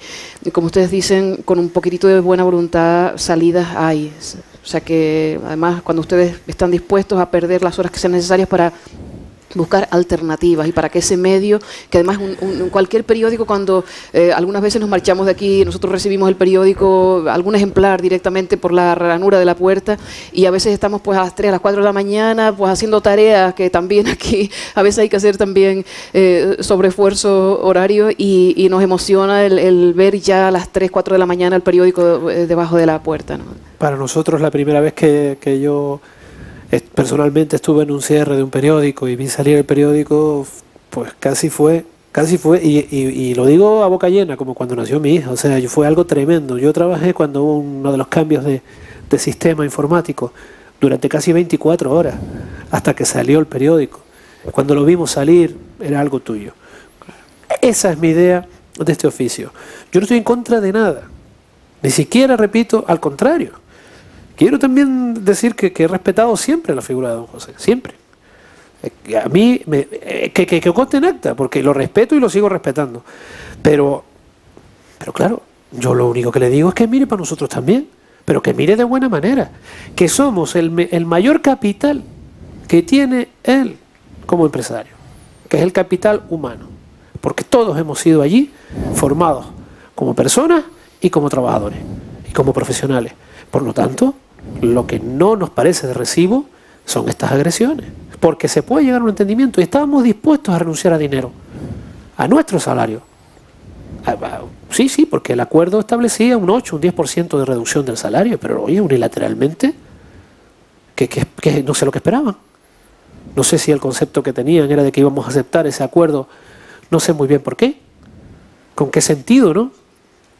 como ustedes dicen, con un poquitito de buena voluntad salidas hay. O sea que además cuando ustedes están dispuestos a perder las horas que sean necesarias para buscar alternativas y para que ese medio, que además cualquier periódico, cuando algunas veces nos marchamos de aquí, nosotros recibimos el periódico, algún ejemplar directamente por la ranura de la puerta, y a veces estamos pues a las 3, a las 4 de la mañana pues haciendo tareas que también aquí a veces hay que hacer también sobreesfuerzo horario, y nos emociona el ver ya a las 3, 4 de la mañana el periódico debajo de la puerta, ¿no? Para nosotros la primera vez que yo personalmente estuve en un cierre de un periódico y vi salir el periódico, pues casi fue, y lo digo a boca llena, como cuando nació mi hija. O sea, fue algo tremendo. Yo trabajé cuando hubo uno de los cambios de sistema informático durante casi 24 horas, hasta que salió el periódico. Cuando lo vimos salir, era algo tuyo. Esa es mi idea de este oficio. Yo no estoy en contra de nada, ni siquiera, repito, al contrario. Quiero también decir que he respetado siempre la figura de don José, siempre. A mí, que conste en acta, porque lo respeto y lo sigo respetando. Pero claro, yo lo único que le digo es que mire para nosotros también, pero que mire de buena manera, que somos el mayor capital que tiene él como empresario, que es el capital humano, porque todos hemos sido allí formados como personas y como trabajadores y como profesionales. Por lo tanto, lo que no nos parece de recibo son estas agresiones, porque se puede llegar a un entendimiento y estábamos dispuestos a renunciar a dinero, a nuestro salario. Sí, porque el acuerdo establecía un 8, un 10% de reducción del salario, pero oye, unilateralmente, que no sé lo que esperaban. No sé si el concepto que tenían era de que íbamos a aceptar ese acuerdo, no sé muy bien por qué, con qué sentido, ¿no?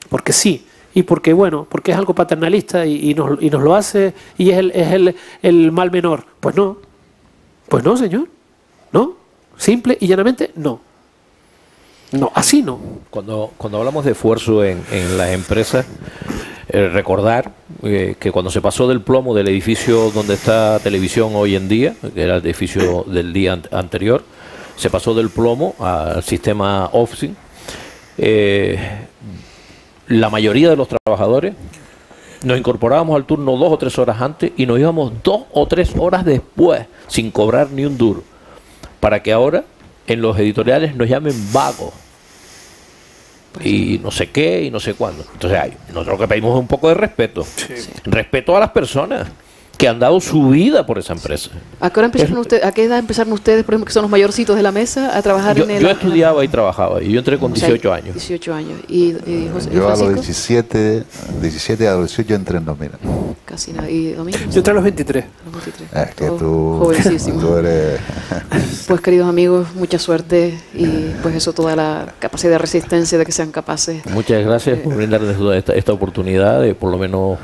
Porque sí. Y porque, bueno, porque es algo paternalista y nos lo hace y es el mal menor. Pues no, señor, no, simple y llanamente no. No, así no. Cuando hablamos de esfuerzo en las empresas, recordar que cuando se pasó del plomo del edificio donde está Televisión hoy en día, que era el edificio del día anterior, se pasó del plomo al sistema Office. La mayoría de los trabajadores nos incorporábamos al turno 2 o 3 horas antes y nos íbamos 2 o 3 horas después sin cobrar ni un duro, para que ahora en los editoriales nos llamen vagos y no sé qué y no sé cuándo. Entonces nosotros lo que pedimos es un poco de respeto, respeto a las personas que han dado su vida por esa empresa. ¿A qué edad empezaron ustedes, por ejemplo, que son los mayorcitos de la mesa, a trabajar en el...? Yo estudiaba y trabajaba, y yo entré con 18 años. 18 años. ¿Y José, yo a los 17 a los 18 entré en nómina. Casi nada. ¿Y Domingo? Yo entré a los 23. Es que tú... Jovencísimo. Tú eres... Pues, queridos amigos, mucha suerte y, pues eso, toda la capacidad de resistencia de que sean capaces. Muchas gracias por brindarles esta oportunidad de, por lo menos...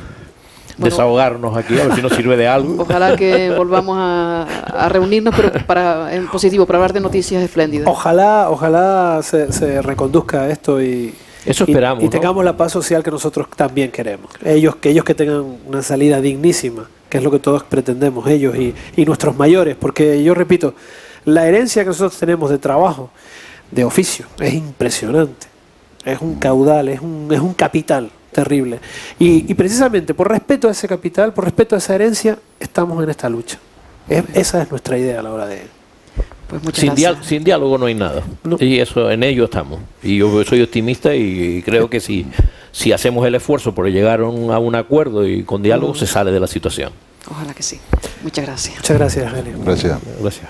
desahogarnos aquí, a ver si nos sirve de algo. Ojalá que volvamos a reunirnos, pero en positivo, para hablar de noticias espléndidas. Ojalá se reconduzca esto y eso esperamos, y tengamos la paz social que nosotros también queremos. Ellos que tengan una salida dignísima, que es lo que todos pretendemos, ellos y nuestros mayores, porque yo repito, la herencia que nosotros tenemos de trabajo, de oficio, es impresionante. Es un caudal, es un capital terrible. Y precisamente por respeto a ese capital, por respeto a esa herencia, estamos en esta lucha. Esa es nuestra idea a la hora de... Pues sin diálogo no hay nada. No. Y eso, en ello estamos. Y yo soy optimista y creo que si hacemos el esfuerzo por llegar a un acuerdo y con diálogo se sale de la situación. Ojalá que sí. Muchas gracias. Muchas gracias, Angelio. Gracias. Gracias.